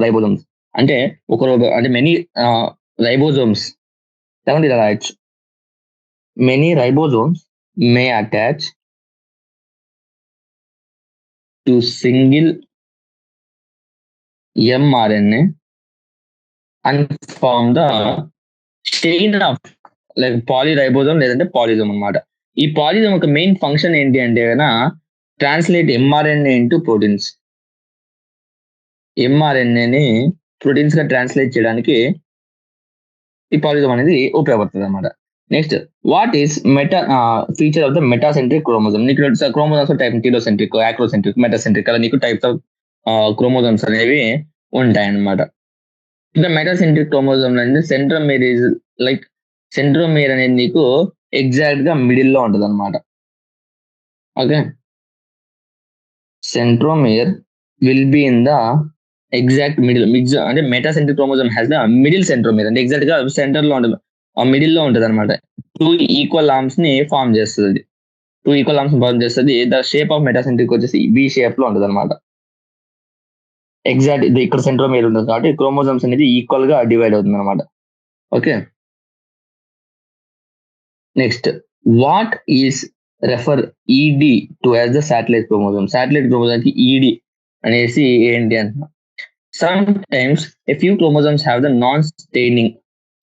రైబోజోమ్స్. అంటే అంటే మెనీ రైబోజోమ్స్ ఇలా రాయొచ్చు. Many ribosomes may attach to single mRNA and form the chain of like polyribosome లేదంటే పాలిజోమ్ అనమాట. ఈ పాలిజోమ్ ఒక మెయిన్ ఫంక్షన్ ఏంటి అంటే ట్రాన్స్లేట్ mRNA ఇంటూ ప్రోటీన్స్. mRNAని ప్రోటీన్స్ గా ట్రాన్స్లేట్ చేయడానికి ఈ పాలిజోమ్ అనేది ఉపయోగపడుతుంది అనమాట. Next, what is feature of the metacentric chromosome? నీకు chromosomes type telocentric, acrocentric, metacentric అలా నీకు టైప్స్ ఆఫ్ క్రోమోజోమ్స్ అనేవి ఉంటాయి అన్నమాట. ఇంకా మెటాసెంట్రిక్ క్రోమోజోమ్ అంటే సెంట్రోమేర్ ఈజ్ లైక్ సెంట్రోమేర్ అనేది నీకు ఎగ్జాక్ట్ గా మిడిల్ లో ఉంటుంది అనమాట. Okay, centromere will be in the exact middle. అంటే metacentric chromosome has the middle centromere, అంటే ఎగ్జాక్ట్ గా సెంటర్ లో ఉంటుంది, ఆ మిడిల్ లో ఉంటుంది అనమాట. 2 ఈక్వల్ ఆర్మ్స్ ని ఫార్మ్ చేస్తుంది. ద షేప్ ఆఫ్ మెటాసెంట్రిక్ వచ్చేసి బి షేప్ లో ఉంటుంది అనమాట. ఎగ్జాక్ట్ ఇక్కడ సెంట్రోమేర్ ఉంటుంది కాబట్టి క్రోమోజోమ్స్ అనేది ఈక్వల్ గా డివైడ్ అవుతుంది అనమాట. Okay, next, what is referred to as the satellite chromosome? Satellite chromosome కి ఈడి అనేసి ఏంటి అంటున్నా. Sometimes a few chromosomes have the non staining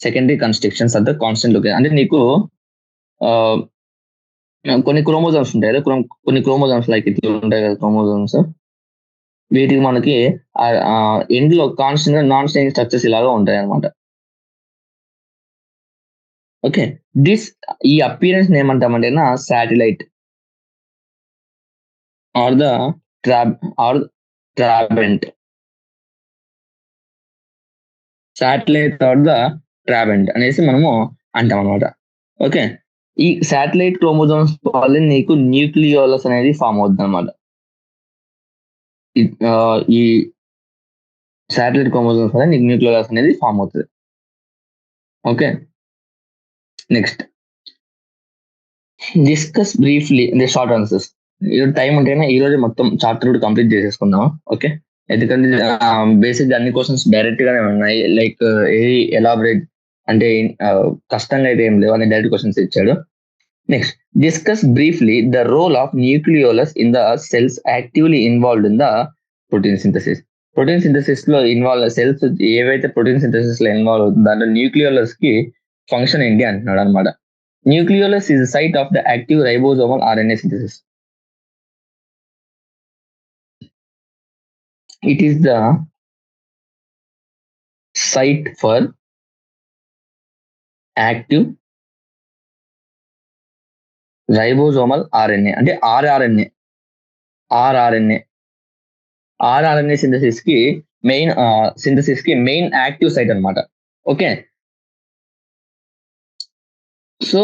secondary constructions at the constant location. అంటే నీకు కొన్ని క్రోమోజోమ్స్ ఉంటాయి కదా, కొన్ని క్రోమోజోమ్స్ లైక్ ఇట్లా ఉంటాయి కదా క్రోమోజోమ్స్, వీటికి మనకి ఎండ్ లో కాన్స్టెంట్ గా నాన్ స్టెయినింగ్ స్ట్రక్చర్స్ ఇలాగా ఉంటాయి అనమాట. ఓకే, ఈ అపియరెన్స్ ఏమంటామంటే satellite or the trabant. Satellite or the trabant అనేసి మనము అంటాం అనమాట. ఓకే, ఈ శాటిలైట్ క్రోమోజోమ్స్ వల్ల నీకు న్యూక్లియోలస్ అనేది ఫామ్ అవుతుంది అనమాట. ఈ శాటిలైట్ క్రోమోజోమ్స్ వల్ల నీకు న్యూక్లియోలస్ అనేది ఫామ్ అవుతుంది. Okay, next, discuss briefly the short answers. Time ఉంటేనే ఈ రోజు మొత్తం చాప్టర్ కూడా కంప్లీట్ చేసేసుకుందాం. ఓకే, ఎందుకంటే బేసిక్ అన్ని క్వశ్చన్స్ డైరెక్ట్ గానే ఉన్నాయి, లైక్ ఏది ఎలాబరేట్ అంటే కష్టంగా అయితే ఏం లేవు, అని డైరెక్ట్ క్వశ్చన్స్ ఇచ్చాడు. Next, discuss briefly the role of nucleolus in the cells actively involved in the protein synthesis. Protein synthesis లో సెల్స్ ఏవైతే ప్రోటీన్ సింథసిస్ లో ఇన్వాల్వ్ అవుతుందో దాంట్లో న్యూక్లియోలస్ కి ఫంక్షన్ ఏంటి అంటున్నాడు అనమాట. Nucleolus is the site of the active ribosomal RNA synthesis. It is the site for active ribosomal RNA అంటే ఆర్ఆర్ఎన్ఏ సింథసిస్ కి మెయిన్ యాక్టివ్ సైట్ అన్నమాట. Okay, so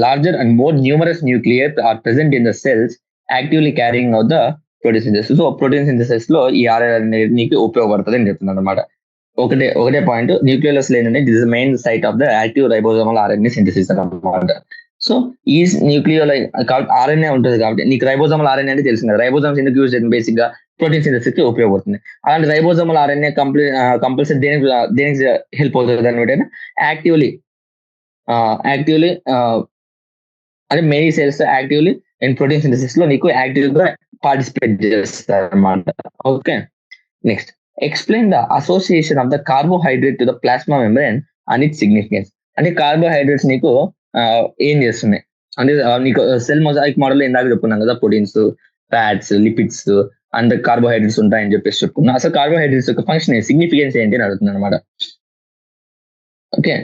larger and more numerous nuclei are present in the cells actively carrying out the protein synthesis. So protein synthesis లో ఈ rRNA నీకు ఉపయోగపడుతుంది అని చెప్తున్నాను అనమాట. ఒకటే పాయింట్, న్యూక్లియోలస్ లేని this is main site of the active ribosomal RNA synthesis అనమాట. సో ఈ న్యూక్లియోలై ఆర్ఎన్ఏ ఉంటుంది కాబట్టి నీకు రైబోజోమల్ ఆర్ఎన్ఏ అంటే తెలిసింది. రైబోజోమ్స్ ఎందుకు యూజ్ చేస్తుంది, బేసిక్ గా ప్రోటీన్ సింథసిస్ కి ఉపయోగపడుతుంది. అలాంటి రైబోజోమల్ ఆర్ఎన్ఏ కంపల్సరీ దేనికి హెల్ప్ అవుతుంది అనమాట, యాక్టివ్లీ అంటే many cells actively in protein synthesis లో నీకు యాక్టివ్ గా పార్టిసిపేట్ చేస్తారు అనమాట. Okay, next explain the association of the carbohydrate to the plasma membrane and its significance. అంటే కార్బోహైడ్రేట్స్ నీకు ఏం చేస్తున్నాయి అంటే నీకు సెల్ మొజాయిక్ మోడల్ ఇందాక చెప్పుకున్నాం కదా, proteins, fats, lipids and carbohydrates ఉంటాయని చెప్పేసి చెప్పుకున్నాం. అసలు కార్బోహైడ్రేట్స్ యొక్క ఫంక్షన్ సిగ్నిఫికెన్స్ ఏంటి అని అడుగుతుంది అనమాట. ఓకే,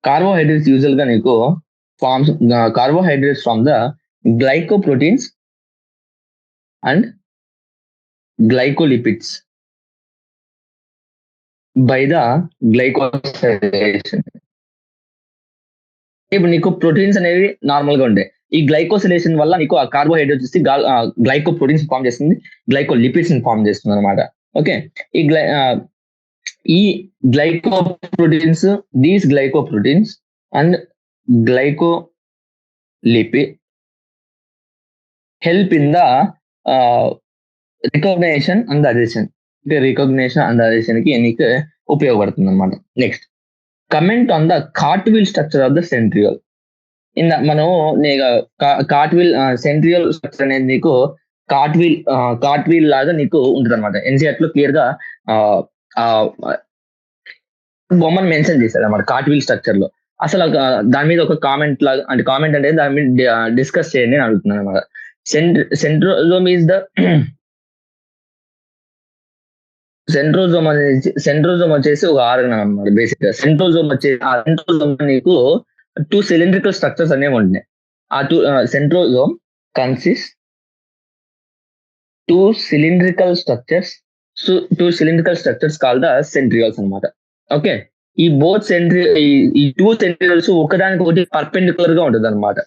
కార్బోహైడ్రేట్స్ యూజువల్ గా నీకు forms carbohydrates from the glycoproteins and glycolipids by the glycosylation. ఇప్పుడు నీకు ప్రోటీన్స్ అనేవి నార్మల్ గా ఉంటాయి. ఈ గ్లైకోసిలేషన్ వల్ల నీకు ఆ కార్బోహైడ్రేట్స్ వచ్చి గ్లైకో ప్రోటీన్స్ ఫామ్ చేస్తుంది, గ్లైకో లిపిడ్స్ ఫామ్ చేస్తుంది అనమాట. ఓకే, ఈ glycoproteins, these glycoproteins and glycolipid help in the recognition and adhesion. అంటే రికగ్నేషన్ అండ్ అడిషన్ కి నీకు ఉపయోగపడుతుంది అనమాట. Next comment on the cartwheel structure of the centriole. మనం కార్ట్విల్ సెంట్రియోల్ స్ట్రక్చర్ అనేది నీకు కార్ట్విల్ లాగా నీకు ఉంటుంది అనమాట. ఎన్సీఆర్ లో క్లియర్ గా బొమ్మను మెన్షన్ చేశారు అనమాట కార్ట్విల్ స్ట్రక్చర్ లో. అసలు దాని మీద ఒక కామెంట్ లాగా, అంటే కామెంట్ అంటే దాని మీద డిస్కస్ చేయండి అని అడుగుతున్నాను అనమాట. సెంట్రోజోమ్ ఈజ్ ద సెంట్రోజోమ్ వచ్చేసి ఒక ఆర్గన్ అనమాట. బేసిక్ గా సెంట్రోజోమ్ నీకు 2 సిలిండ్రికల్ స్ట్రక్చర్స్ అనేవి ఉంటున్నాయి. ఆ centrosome consist 2 cylindrical structures call the centrioles అనమాట. ఓకే, ఈ 2 సెంట్రియోల్స్ ఒకదానికి ఒకటి పర్పెండిక్యులర్ గా ఉంటుంది అనమాట.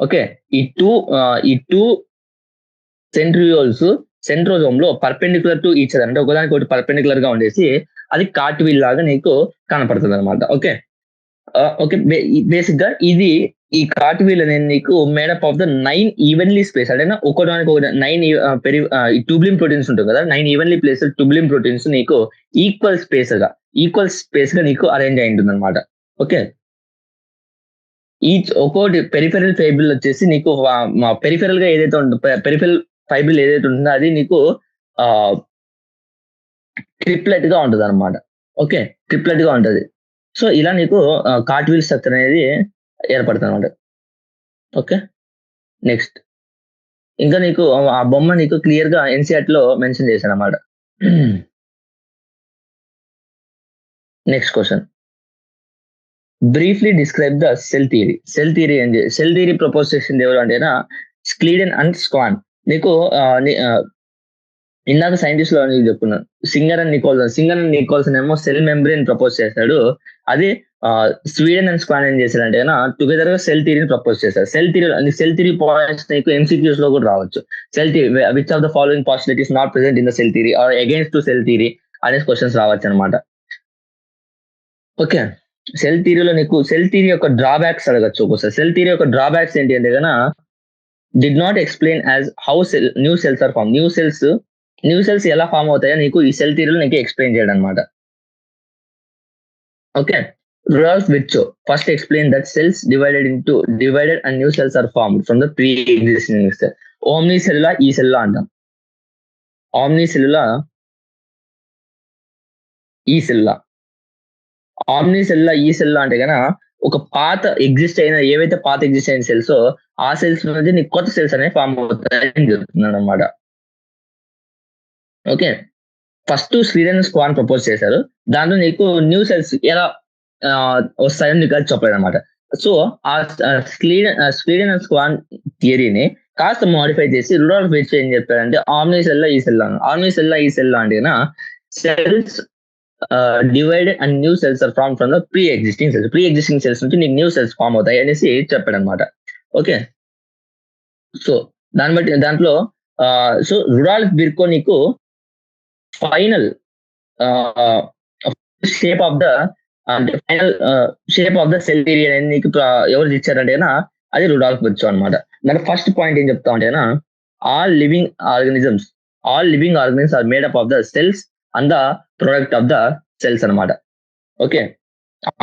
ఓకే, ఈ టూ సెంట్రియోల్స్ సెంట్రోజోమ్ లో పర్పెండిక్యులర్ టు ఈచ్ అదర్, అంటే ఒకదానికి ఒకటి పర్పెండిక్యులర్ గా ఉండేసి అది కార్ట్విల్ లాగా నీకు కనపడుతుంది అనమాట. ఓకే, బేసిక్ గా ఈ కార్ట్విల్ అనేది నీకు made up of the 9 evenly space, అంటే ఒకదానికి 9 ట్యూబ్లిన్ ప్రోటీన్స్ ఉంటుంది కదా, 9 ఈవెన్లీ ప్లేస్ ట్యూబ్లిన్ ప్రోటీన్స్ నీకు ఈక్వల్ స్పేస్ గా నీకు అరేంజ్ అయి ఉంటుంది అనమాట. ఓకే, ఒక్కోటి పెరిఫెరల్ ఫైబ్రిల్ వచ్చేసి నీకు పెరిఫెరల్ గా ఏదైతే ఉంటుందో, పెరిఫెరల్ ఫైబ్రిల్ ఏదైతే ఉంటుందో అది నీకు ట్రిప్లెట్ గా ఉంటుంది అనమాట. ఓకే, ట్రిప్లెట్ గా ఉంటుంది. సో ఇలా నీకు కార్ట్విల్ స్ట్రక్చర్ అనేది ఏర్పడుతుంది అనమాట. ఓకే, నెక్స్ట్ ఇంకా నీకు ఆ బొమ్మ నీకు క్లియర్ గా ఎన్సీఆర్ లో మెన్షన్ చేశాను అనమాట. Next question, briefly describe the cell theory propose చేసింది ఎవరు అంటేనా స్క్లీడెన్ అండ్ స్క్వాన్. నీకు ఇందాక సైంటిస్ట్ లో చెప్పుకున్నాను, సింగర్ అండ్ నికోల్సన్ ఏమో సెల్ మెంబ్రేన్ ప్రపోజ్ చేశాడు. అదే స్వీడన్ అండ్ స్క్వాన్ ఏం చేశారంటే టుగెదర్ గా సెల్ థియరీని ప్రపోజ్ చేశారు. సెల్ థియరీ పాయింట్స్ నీకు ఎంసీక్యూస్ లో కూడా రావచ్చు. Cell theory which of the following possibilities not present in the cell theory are against to cell theory అనే క్వశ్చన్స్ రావచ్చు అనమాట. ఓకే, సెల్ థియరీలో నీకు సెల్ థియరీ యొక్క డ్రాబ్యాక్స్ అడగచ్చు ఒకసారి. సెల్ థియరీ యొక్క డ్రాబ్యాక్స్ ఏంటి అంటే కన్నా did not explain as how new cells are form. New cells ఎలా ఫామ్ అవుతాయో నీకు ఈ సెల్ థియరీలో నీకు ఎక్స్ప్లెయిన్ చేయడం అనమాట. ఓకే, Rudolf Virchow first explained that cells divided and new cells are formed from the pre-existing cell. Omnicellular E cell అంటాం. Omnicellular E cell అంటే కన్నా ఒక పాత ఎగ్జిస్ట్ అయిన ఏవైతే పాత ఎగ్జిస్ట్ అయిన సెల్స్ ఆ సెల్స్ నుంచి నీకు కొత్త సెల్స్ అనేవి ఫామ్ అవుతాయని చెప్తున్నాడు అనమాట. Okay, first Sweden Schwann propose చేశారు. దాంట్లో నీకు న్యూ సెల్స్ ఎలా వస్తాయని నీకు అది చెప్పలేదు అనమాట. సో ఆ స్వీడన్ స్క్వాన్ థియరీని కాస్త మోడిఫై చేసి రూడోల్ఫ్ విర్చ్ ఏం చెప్పారంటే ఆమ్ని సెల్ ఈ సెల్ ఆమ్ని సెల్ ఈ సెల్ అంటే cells divide and new cells are form from the pre existing cells నుంచి నీకు న్యూ సెల్స్ ఫామ్ అవుతాయి అనేసి చెప్పాడు అనమాట. ఓకే, సో దాంట్లో సో రుడాల్ఫ్ విర్కో నీకు final shape of the final shape of the cell theory అనేది నీకు ఎవరు ఇచ్చారంటే అది రుడాల్ఫ్ విర్చో అనమాట. దాని ఫస్ట్ పాయింట్ ఏం చెప్తా అంటే all living organisms are made up of the cells and the product of the cells అనమాట. Okay,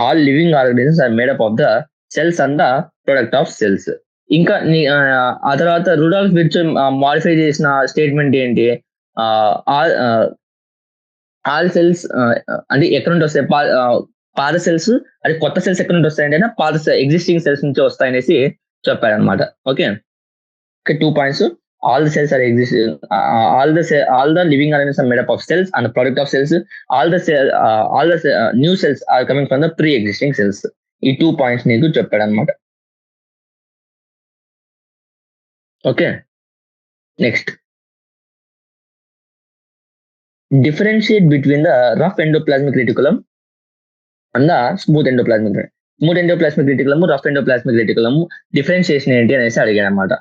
all living organisms are made up of the cells and the product of cells. ఇంకా ఆ తర్వాత Rudolf Virchow modify చేసిన statement ఏంటి, all cells అంటే ఎక్కడ నుండి వస్తాయి, పాత సెల్స్ అది కొత్త సెల్స్ ఎక్కడ నుండి వస్తాయంటే పాత ఎగ్జిస్టింగ్ సెల్స్ నుంచి వస్తాయనేసి చెప్పారు అనమాట. Okay, 2 points. All the cells are existing. All the living organisms are made up of cells and the product of cells. All the new cells are coming from the pre-existing cells. ఈ 2 points నీకు చెప్పాడు అనమాట. Okay, next differentiate between the rough endoplasmic reticulum and the smooth endoplasmic reticulum, rough endoplasmic reticulum differentiation ఏంటి అనేసి అడిగాను అనమాట.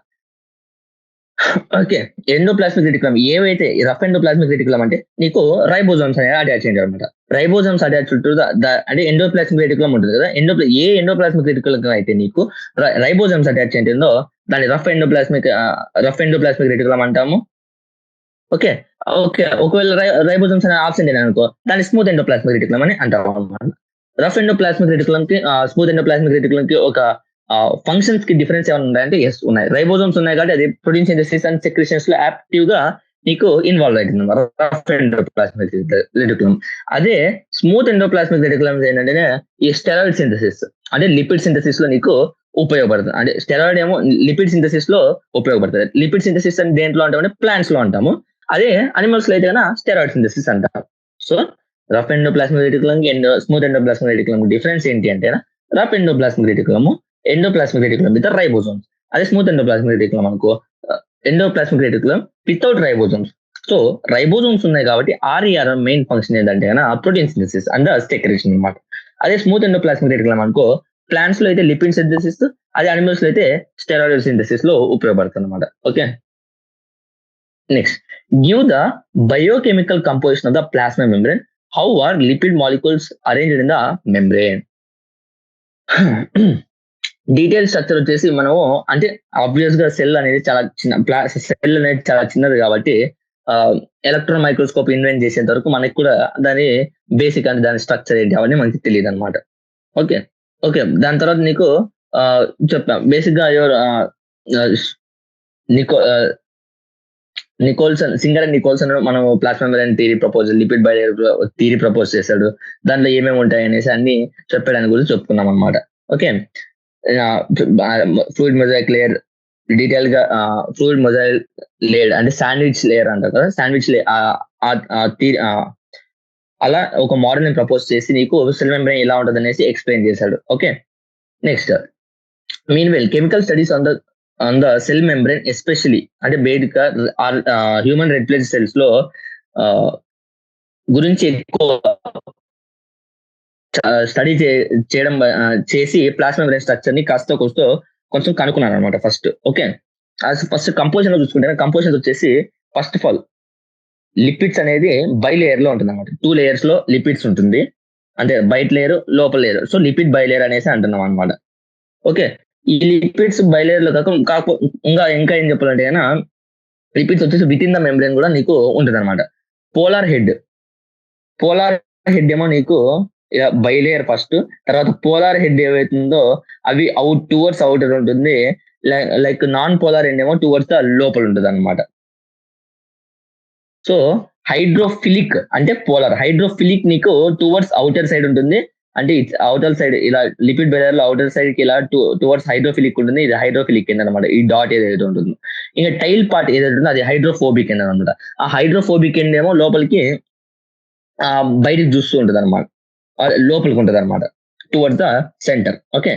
Okay, endoplasmic reticulum ఏవైతే rough endoplasmic reticulum అంటే నీకు రైబోజోమ్స్ అనేది అటాచ్ అయ్యారు అనమాట. రైబోజోమ్స్ అటాచ్ అంటే ఎండోప్లాస్మిక్ రెటికులం ఉంటుంది కదా, ఏ ఎండోప్లాస్మిక్ రెటికులం అయితే నీకు రైబోజోమ్స్ అటాచ్ ఏంటిందో దాన్ని రఫ్ ఎండోప్లాస్మిక్ రెటికులం అంటాము. ఓకే, ఒకవేళ రైబోజోమ్స్ అనే ఆప్షన్ అయినా అనుకో దాన్ని స్మూత్ ఎండోప్లాస్మిక్ రెటికులం అని అంటాం అనమాట. రఫ్ ఎండోప్లాస్మిక్ రెటికులం కి స్మూత్ ఎండోప్లాస్మిక్ రెటికులం కి ఒక ఫంక్షన్స్ కి డిఫరెన్స్ ఏమైనా ఉన్నాయంటే ఎస్ ఉన్నాయి. రైబోజోమ్స్ ఉన్నాయి కాబట్టి అది ప్రోటీన్ సింథసిస్ అండ్ సెక్రెషన్స్ లో యాక్టివ్ గా నీకు ఇన్వాల్వ్ అవుతుంది రఫ్ ఎండోప్లాస్మిక్ రెటికులం. అదే స్మూత్ ఎండోప్లాస్మిక్ రెటికులం ఏంటంటే ఈ స్టెరాయిడ్ సింథసిస్ అంటే లిపిడ్ సింథసిస్ లో నీకు ఉపయోగపడుతుంది. అంటే స్టెరాయిడ్ ఏమో లిపిడ్ సింథసిస్ లో ఉపయోగపడుతుంది. లిపిడ్ సింథసిస్ అని దేంట్లో అంటామంటే ప్లాంట్స్ లో అంటాము, అదే అనిమల్స్ లో అయితే కన్నా స్టెరాయిడ్ సింథసిస్ అంటారు. So rough endoplasmic reticulum smooth endoplasmic reticulum difference ఏంటి అంటే rough endoplasmic reticulum endoplasmic reticulum with ribosomes, అదే స్మూత్ ఎండోప్లాస్మిక్ రెటికులం అనుకో endoplasmic reticulum without ribosomes. So ribosomes ఉన్నాయి కాబట్టి RER మెయిన్ ఫంక్షన్ ఏంటంటే ప్రోటీన్ సింథసిస్ అండ్ సెక్రెషన్ అనమాట. అదే smooth endoplasmic reticulum అనుకో ప్లాంట్స్ లో అయితే లిపిడ్ సింథసిస్, అదే అనిమల్స్ లో అయితే స్టెరాయిడ్ సింథసిస్ లో ఉపయోగపడుతుంది అనమాట. Okay, next give the biochemical composition of the plasma membrane. How are lipid molecules arranged in the membrane. Detail structure వచ్చేసి మనము అంటే ఆబ్వియస్ గా సెల్ అనేది చాలా చిన్నది కాబట్టి ఎలక్ట్రాన్ మైక్రోస్కోప్ ఇన్వెంట్ చేసేంత వరకు మనకి కూడా దాని బేసిక్ అంటే దాని స్ట్రక్చర్ ఏంటి అవన్నీ మనకి తెలియదు అనమాట. ఓకే, దాని తర్వాత నీకు చెప్తా బేసిక్ గా నికోల్సన్ మనం plasma membrane theory proposal lipid bilayer theory propose చేశాడు. దాంట్లో ఏమేమి ఉంటాయి అనేసి అన్ని చెప్పడానికి గురించి చెప్పుకున్నాం అనమాట. Okay, fluid mosaic layer detail గా ఫ్లూయిడ్ మొజాయిక్ లేయర్ అంటే శాండ్విచ్ లేయర్ అంటారు కదా, శాండ్విచ్ అలా ఒక మోడల్ ని ప్రపోజ్ చేసి నీకు సెల్ మెంబ్రేన్ ఎలా ఉంటుంది అనేసి ఎక్స్ప్లెయిన్ చేశాడు. Okay, next మీన్వెల్ chemical studies on the cell membrane especially అంటే బేసిక్ గా హ్యూమన్ రెడ్ బ్లడ్ సెల్స్ లో గురించి ఎక్కువ స్టడీ చేయడం చేసి ప్లాస్మా మెంబ్రేన్ స్ట్రక్చర్ ని కాస్త కొంచెం కనుక్కున్నాను అనమాట ఫస్ట్. ఓకే, ఫస్ట్ కంపోజిషన్ లో చూసుకుంటే కంపోజిషన్ వచ్చేసి ఫస్ట్ ఆఫ్ ఆల్ లిపిడ్స్ అనేది బై లేయర్ లో ఉంటుంది అనమాట. 2 layers లో లిపిడ్స్ ఉంటుంది, అంటే బయట లేయర్ లోపల layer. So lipid by layer అనేసి అంటున్నాం అనమాట. ఓకే, ఈ లిపిడ్స్ బై లేయర్ లో ఇంకా ఏం చెప్పాలంటే లిపిడ్స్ వచ్చేసి విత్ ఇన్ ద మెంబ్రేన్ కూడా నీకు ఉంటుంది అనమాట. పోలార్ హెడ్ ఏమో నీకు బై లేయర్ ఫస్ట్, తర్వాత పోలార్ హెడ్ ఏవైతుందో అవి టువర్డ్స్ అవుటర్ ఉంటుంది, లైక్ నాన్ పోలార్ హెడ్ ఏమో టువర్డ్స్ ద లోపల ఉంటుంది అనమాట. సో హైడ్రోఫిలిక్ అంటే పోలార్, హైడ్రోఫిలిక్ నీకు టువర్డ్స్ అవుటర్ సైడ్ ఉంటుంది, అంటే అవుటర్ సైడ్ ఇలా లిపిడ్ బైలేయర్ లో అవుటర్ సైడ్ కి ఇలా టువర్డ్స్ హైడ్రోఫిలిక్ ఉంటుంది. ఇది హైడ్రోఫిలిక్ ఎండ్ అనమాట. ఈ డాట్ ఏదైతే ఉంటుందో, ఇంకా టైల్ పార్ట్ ఏదైతే ఉంటుందో అది హైడ్రోఫోబిక్ ఎండ్ అనమాట. ఆ హైడ్రోఫోబిక్ ఎండ్ ఏమో లోపలికి బయటికి చూస్తూ ఉంటుంది అనమాట, లోపలికి ఉంటుంది అనమాట, towards the centre. Okay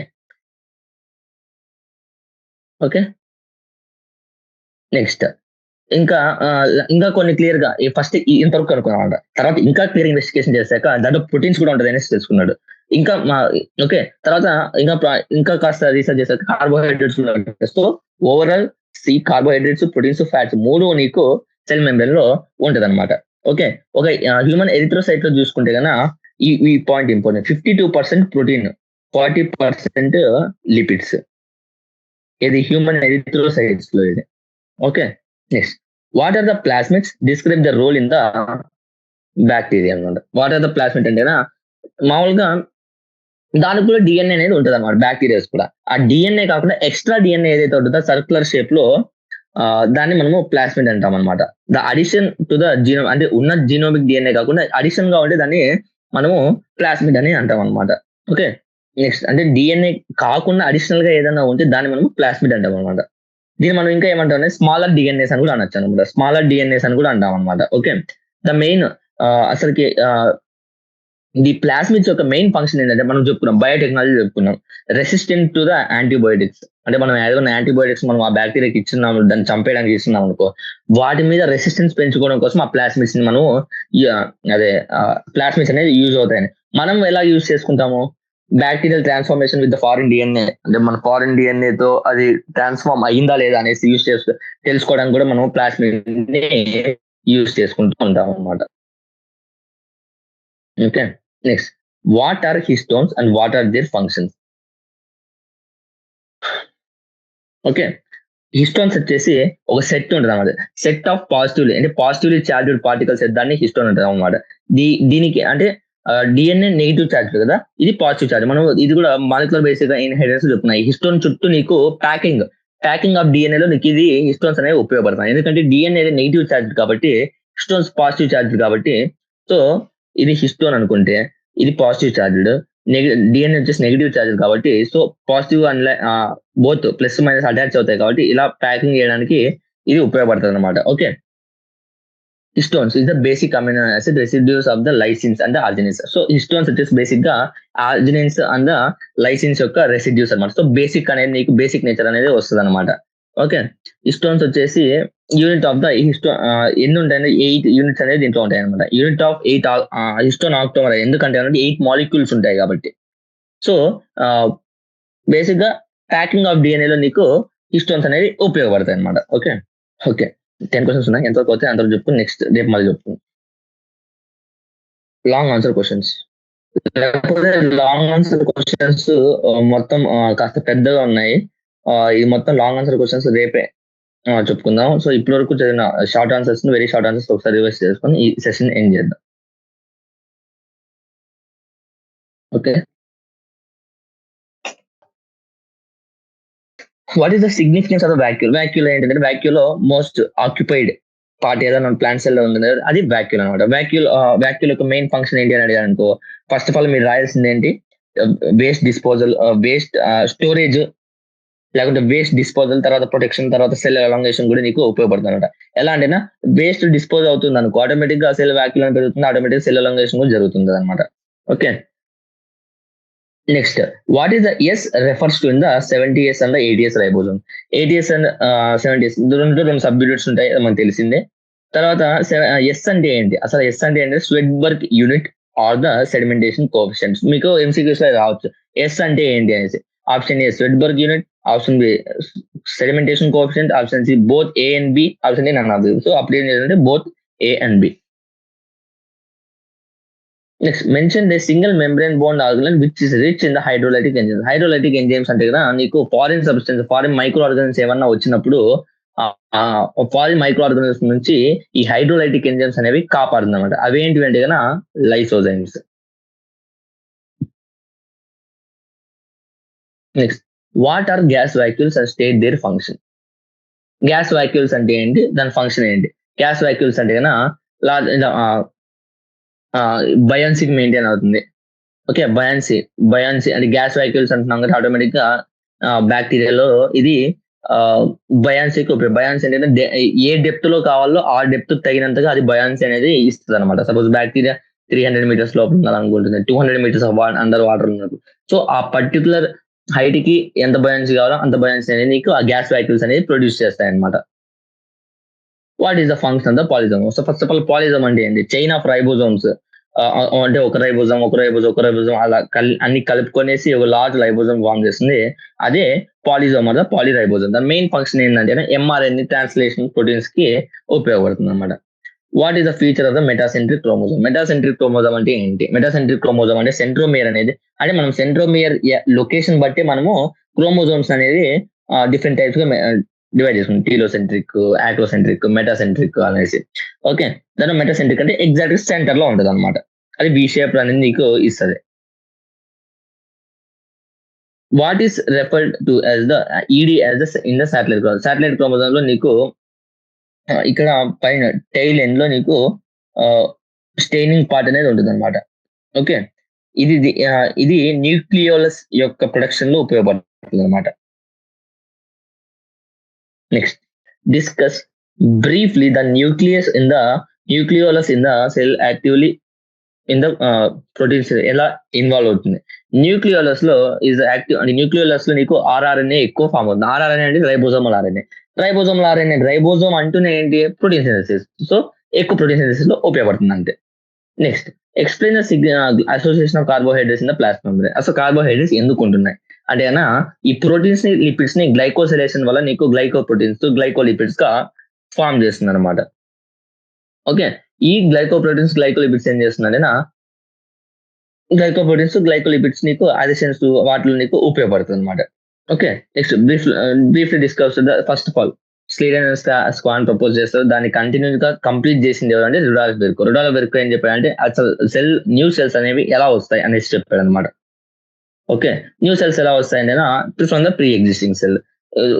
okay next ఇంకా ఇంకా కొన్ని క్లియర్ గా ఫస్ట్ ఇంతవరకు అనుకున్నాడు. తర్వాత ఇంకా క్లియర్ ఇన్వెస్టిగేషన్ చేశాక దాంట్లో ప్రోటీన్స్ కూడా ఉంటుంది అనేసి తెలుసుకున్నాడు. ఇంకా ఓకే తర్వాత ఇంకా కాస్త రీసెర్చ్ చేశాక carbohydrates. So overall carbohydrates, proteins, fats మూడు నీకు సెల్ మెంబ్రేన్ లో ఉంటది అనమాట. ఓకే ఒక హ్యూమన్ ఎరిథ్రోసైట్ లో చూసుకుంటే కన్నా ఈ పాయింట్ ఇంపార్టెంట్. 52% protein, 40% lipids. ఇది హ్యూమన్ ఎరిథ్రోసైట్స్ లో ఇది. Okay next what are the plasmids describe the role in the bacteria అనమాట. వాట్ ఆర్ ద ప్లాస్మిడ్ అంటే మామూలుగా దానికి కూడా డిఎన్ఏ అనేది ఉంటుంది అనమాట, బ్యాక్టీరియాస్ కూడా. ఆ డిఎన్ఏ కాకుండా ఎక్స్ట్రా డిఎన్ఏ ఏదైతే ఉంటుందో సర్క్యులర్ షేప్ లో దాన్ని మనము ప్లాస్మిడ్ అంటాం అనమాట. The addition to the genome అంటే ఉన్న జీనోమిక్ డిఎన్ఏ కాకుండా అడిషన్ గా ఉంటే దాన్ని మనము ప్లాస్మిడ్ అని అంటాం అనమాట. ఓకే నెక్స్ట్ అంటే డిఎన్ఏ కాకుండా అడిషనల్ గా ఏదైనా ఉంటే దాన్ని మనము ప్లాస్మిడ్ అంటాం అనమాట. దీన్ని మనం ఇంకా ఏమంటాం అంటే స్మాలర్ డిఎన్ఏస్ అని కూడా అనొచ్చు అనమాట, స్మాలర్ డిఎన్ఏస్ అని కూడా అంటాం అనమాట. ఓకే ద మెయిన్ అసలుకి ది ప్లాస్మిడ్స్ యొక్క మెయిన్ ఫంక్షన్ ఏంటంటే మనం చెప్పుకున్నాం, బయోటెక్నాలజీ చెప్పుకున్నాం, రెసిస్టెంట్ టు ద యాంటీబయోటిక్స్. అంటే మనం ఏదైనా యాంటీబయోటిక్స్ మనం ఆ బ్యాక్టీరియాకి ఇచ్చున్నాము, దాన్ని చంపేయడానికి ఇస్తున్నాం అనుకో, వాటి మీద రెసిస్టెన్స్ పెంచుకోవడం కోసం ఆ ప్లాస్మిడ్స్ ని మనం అదే ప్లాస్మిడ్స్ అనేది యూజ్ అవుతాయని. మనం ఎలా యూజ్ చేసుకుంటాము, bacterial transformation with the foreign DNA, అంటే మన ఫారిన్ డిఎన్ఏ తో అది ట్రాన్స్ఫార్మ్ అయ్యిందా లేదా అనేసి యూజ్ తెలుసుకోవడానికి కూడా మనం ప్లాస్మిడ్ ని యూజ్ చేసుకుంటూ ఉంటాం అనమాట. Okay next what are histones and what are their functions. Okay histones వచ్చేసి ఒక సెట్ ఉంటుంది అన్నమాట, సెట్ ఆఫ్ పాజిటివ్లీ అంటే పాజిటివ్లీ చార్జ్డ్ పార్టికల్స్ దాన్ని హిస్టోన్ ఉంటుంది అనమాట. దీనికి అంటే డిఎన్ఏ నెగిటివ్ చార్జ్ కదా, ఇది పాజిటివ్ చార్జ్. మనం ఇది కూడా మాలిక్యులర్ బేసిక్ గా ఇన్హెరిటెన్స్ చెప్తున్నాయి. హిస్టోన్ చుట్టూ నీకు ప్యాకింగ్ ఆఫ్ డిఎన్ఏ లో నీకు ఇది హిస్టోన్స్ అనేవి ఉపయోగపడతాయి. ఎందుకంటే డిఎన్ఏ నెగిటివ్ చార్జ్ కాబట్టి, హిస్టోన్స్ పాజిటివ్ చార్జ్ కాబట్టి. సో ఇది హిస్టోన్ అనుకుంటే ఇది పాజిటివ్ చార్జ్డ్, డిఎన్ఏ వచ్చేసి నెగిటివ్ చార్జ్ కాబట్టి, so positive both plus minus attach అవుతాయి కాబట్టి ఇలా ప్యాకింగ్ చేయడానికి ఇది ఉపయోగపడుతుంది అనమాట. Okay histones is the basic amino acid residues of the lysines and arginines. So histones వచ్చేసి బేసిక్ గా ఆర్జినిన్స్ అండ్ లైసిన్స్ యొక్క రెసిడ్యూస్ అనమాట. సో బేసిక్ అనేది నీకు బేసిక్ నేచర్ అనేది వస్తుంది అనమాట. ఓకే హిస్టోన్స్ వచ్చేసి యూనిట్ ఆఫ్ ద ఎన్ని ఉంటాయంటే 8 యూనిట్స్ అనేది దీంట్లో ఉంటాయి అనమాట. యూనిట్ ఆఫ్ 8 హిస్టోన్ ఆక్టోమర్, ఎందుకంటే 8 మాలిక్యూల్స్ ఉంటాయి కాబట్టి. సో బేసిక్ గా ప్యాకింగ్ ఆఫ్ డిఎన్ఏ లో నీకు హిస్టోన్స్ అనేది ఉపయోగపడతాయి అనమాట. ఓకే ఓకే 10 క్వశ్చన్స్ ఉన్నాయి, ఎంతవరకు వస్తే అంతవరకు చెప్పు. నెక్స్ట్ రేపు మళ్ళీ చెప్పు లాంగ్ ఆన్సర్ క్వశ్చన్స్. లేకపోతే లాంగ్ ఆన్సర్ క్వశ్చన్స్ మొత్తం కాస్త పెద్దగా ఉన్నాయి. ఇది మొత్తం లాంగ్ ఆన్సర్ క్వశ్చన్స్ రేపే చెప్పుకుందాం. సో ఇప్పటి వరకు చదివిన short answers very short answers ఒకసారి రివర్స్ చేసుకొని ఈ సెషన్ ఎండ్ చేద్దాం. Okay what is the significance of the vacuole. Vacuole ఏంటంటే వాక్యూల్ లో మోస్ట్ ఆక్యుపైడ్ పార్ట్ ఏదైనా ప్లాంట్ సెల్ లో ఉంటుంది, అది వాక్యూల్ అనమాట. వాక్యూల్ యొక్క మెయిన్ ఫంక్షన్ ఏంటి అని అడిగారు అనుకో, ఫస్ట్ ఆఫ్ ఆల్ మీరు రాయాల్సింది ఏంటి, వేస్ట్ డిస్పోజల్, వేస్ట్ స్టోరేజ్, లేకుంటే వేస్ట్ డిస్పోజల్, తర్వాత ప్రొటెక్షన్, తర్వాత సెల్ ఎలాంగేషన్ కూడా నీకు ఉపయోగపడుతుంది అనమాట. ఎలా అంటే వేస్ట్ డిస్పోజ్ అవుతుంది అనుకో, ఆటోమేటిక్ గా సెల్ వాక్యూల్ పెరుగుతుంది, ఆటోమేటిక్ సెల్ ఎలాంగేషన్ కూడా జరుగుతుంది అనమాట. Okay next what is the S refers to in the 70S and 80S ribosome. 80S and 70S రెండు సబ్ యూనిట్స్ ఉంటాయి, మనకు తెలిసిందే. తర్వాత ఎస్ అంటే ఏంటి, అసలు ఎస్ అంటే ఏంటంటే Svedberg unit are the sedimentation coefficients. మీకు ఎంసీక్యూస్ లో రావచ్చు ఎస్ అంటే ఏంటి అనేసి. Option A Svedberg unit, option B sedimentation coefficient, option C both A and B, option D none of this. So అప్పుడు ఏం చేయాలంటే both A and B. Next mention the single membrane bound organism which is rich in the hydrolytic enzymes. Hydrolytic enzymes అంటే కదా నీకు foreign substance, foreign microorganisms ఏమన్నా వచ్చినప్పుడు foreign micro organisms నుంచి ఈ హైడ్రోలైటిక్ ఎంజైమ్స్ అనేవి కాపాడుతుంది అనమాట. అవి ఏంటివి అంటే కదా lysozymes. Next what are gas vacuoles and state their function. Gas vacuoles అంటే ఏంటి, దాని ఫంక్షన్ ఏంటి. గ్యాస్ వాక్యూల్స్ అంటే కన్నా బయాన్సీకి మెయింటైన్ అవుతుంది. ఓకే బయాన్సీ అంటే గ్యాస్ వాక్యూల్స్ అంటున్నాం కదా, ఆటోమేటిక్ గా బ్యాక్టీరియాలో ఇది బయాన్సీకి ఉపయోగం. బయాన్సీ అంటే ఏ డెప్త్ లో కావాలో ఆ డెప్త్ తగినంతగా అది బయాన్సీ అనేది ఇస్తుంది అనమాట. సపోజ్ బ్యాక్టీరియా 300 మీటర్స్ లోపల ఉండాలనుకుంటుంది, 200 మీటర్స్ అండర్ వాటర్ ఉన్నప్పుడు. సో ఆ పర్టికులర్ హైట్ కి ఎంత బయాన్సీ కావాలో అంత బయాన్సీ అనేది నీకు ఆ గ్యాస్ వాక్యూల్స్ అనేది ప్రొడ్యూస్ చేస్తాయి అనమాట. What is the function of the polysome? So first of all polysome అంటే ఏంటి? చైన్ ఆఫ్ రైబోజోమ్స్, అంటే ఒక రైబోజోమ్ అలా అన్ని కలుపుకొనేసి ఒక లార్జ్ రైబోజోమ్ ఫామ్ చేస్తుంది. అదే పాలిజోమ్ ఆర్ ద పాలిరైబోజోమ్. దాని మెయిన్ ఫంక్షన్ ఏంటంటే ఎంఆర్ఎన్ఏ ట్రాన్స్లేషన్ ప్రోటీన్స్ కి ఉపయోగపడుతుంది అనమాట. What is the feature of the metacentric chromosome? Metacentric chromosome అంటే ఏంటి? మెటాసెంట్రిక్ క్రోమోజోమ్ అంటే సెంట్రోమియర్ అనేది, అంటే మనం సెంట్రోమియర్ లొకేషన్ బట్టి మనము క్రోమోజోమ్స్ అనేది డిఫరెంట్ టైప్స్ గా డివైడ్ చేసుకుంటాం. టీలోసెంట్రిక్, ఆటోసెంట్రిక్, మెటాసెంట్రిక్ అనేసి. ఓకే, దాని మెటాసెంట్రిక్ అంటే ఎగ్జాక్ట్ సెంటర్ లో ఉంటుంది అనమాట. అది వి షేప్ అనేది నీకు ఇస్తుంది. What is referred to as the ఈడి as the in the satellite chromosome? Satellite chromosome లో నీకు ఇక్కడ పైన టైల్ ఎండ్ లో నీకు స్టెయినింగ్ పార్ట్ అనేది ఉంటుంది అనమాట. ఓకే, ఇది న్యూక్లియోలస్ యొక్క ప్రొడక్షన్ లో ఉపయోగపడుతుంది అనమాట. Next, discuss briefly the nucleolus in the cell actively in the proteins ఎలా ఇన్వాల్వ్ అవుతుంది. న్యూక్లియోలస్ లో ఈజ్ యాక్టివ్, అంటే న్యూక్లియోలస్ లో నీకు ఆర్ఆర్ఎన్ఏ ఎక్కువ ఫామ్ అవుతుంది. ఆర్ఆర్ఎన్ఏ అంటే రైబోజోమల్ ఆర్ఎన్ఏ. రైబోజోమ్ అంటూనే ఏంటి? Protein synthesis. సో ఎక్కువ ప్రోటీన్ సింథసిస్ లో ఉపయోగపడుతుంది అంతే. Next, explain the association of carbohydrates in the plasma membrane. అసలు కార్బోహైడ్రేట్స్ ఎందుకు ఉంటున్నాయి అంటే ఈ ప్రోటీన్స్ ని, లిపిడ్స్ ని గ్లైకోసిలేషన్ వల్ల నీకు గ్లైకోప్రోటీన్స్, గ్లైకోలిపిడ్స్ గా ఫామ్ చేస్తుంది అనమాట. ఓకే, ఈ గ్లైకోప్రోటీన్స్, గ్లైకోలిపిడ్స్ ఏం చేస్తుందంటే గ్లైకోలిపిడ్స్ నీకు అడిషన్స్ వాటిలో నీకు ఉపయోగపడుతుంది అనమాట. Okay, next briefly discuss the first of all Schleiden Schwann propose చేస్తారు. దాన్ని కంటిన్యూ గా కంప్లీట్ చేసింది ఎవరంటే రుడాల్ఫ్ బెర్కో ఏం చెప్పాడంటే అసలు న్యూ సెల్స్ అనేవి ఎలా వస్తాయి అనేసి చెప్పాడు అనమాట. ఓకే, న్యూ సెల్స్ ఎలా వస్తాయంటే from the pre existing cell.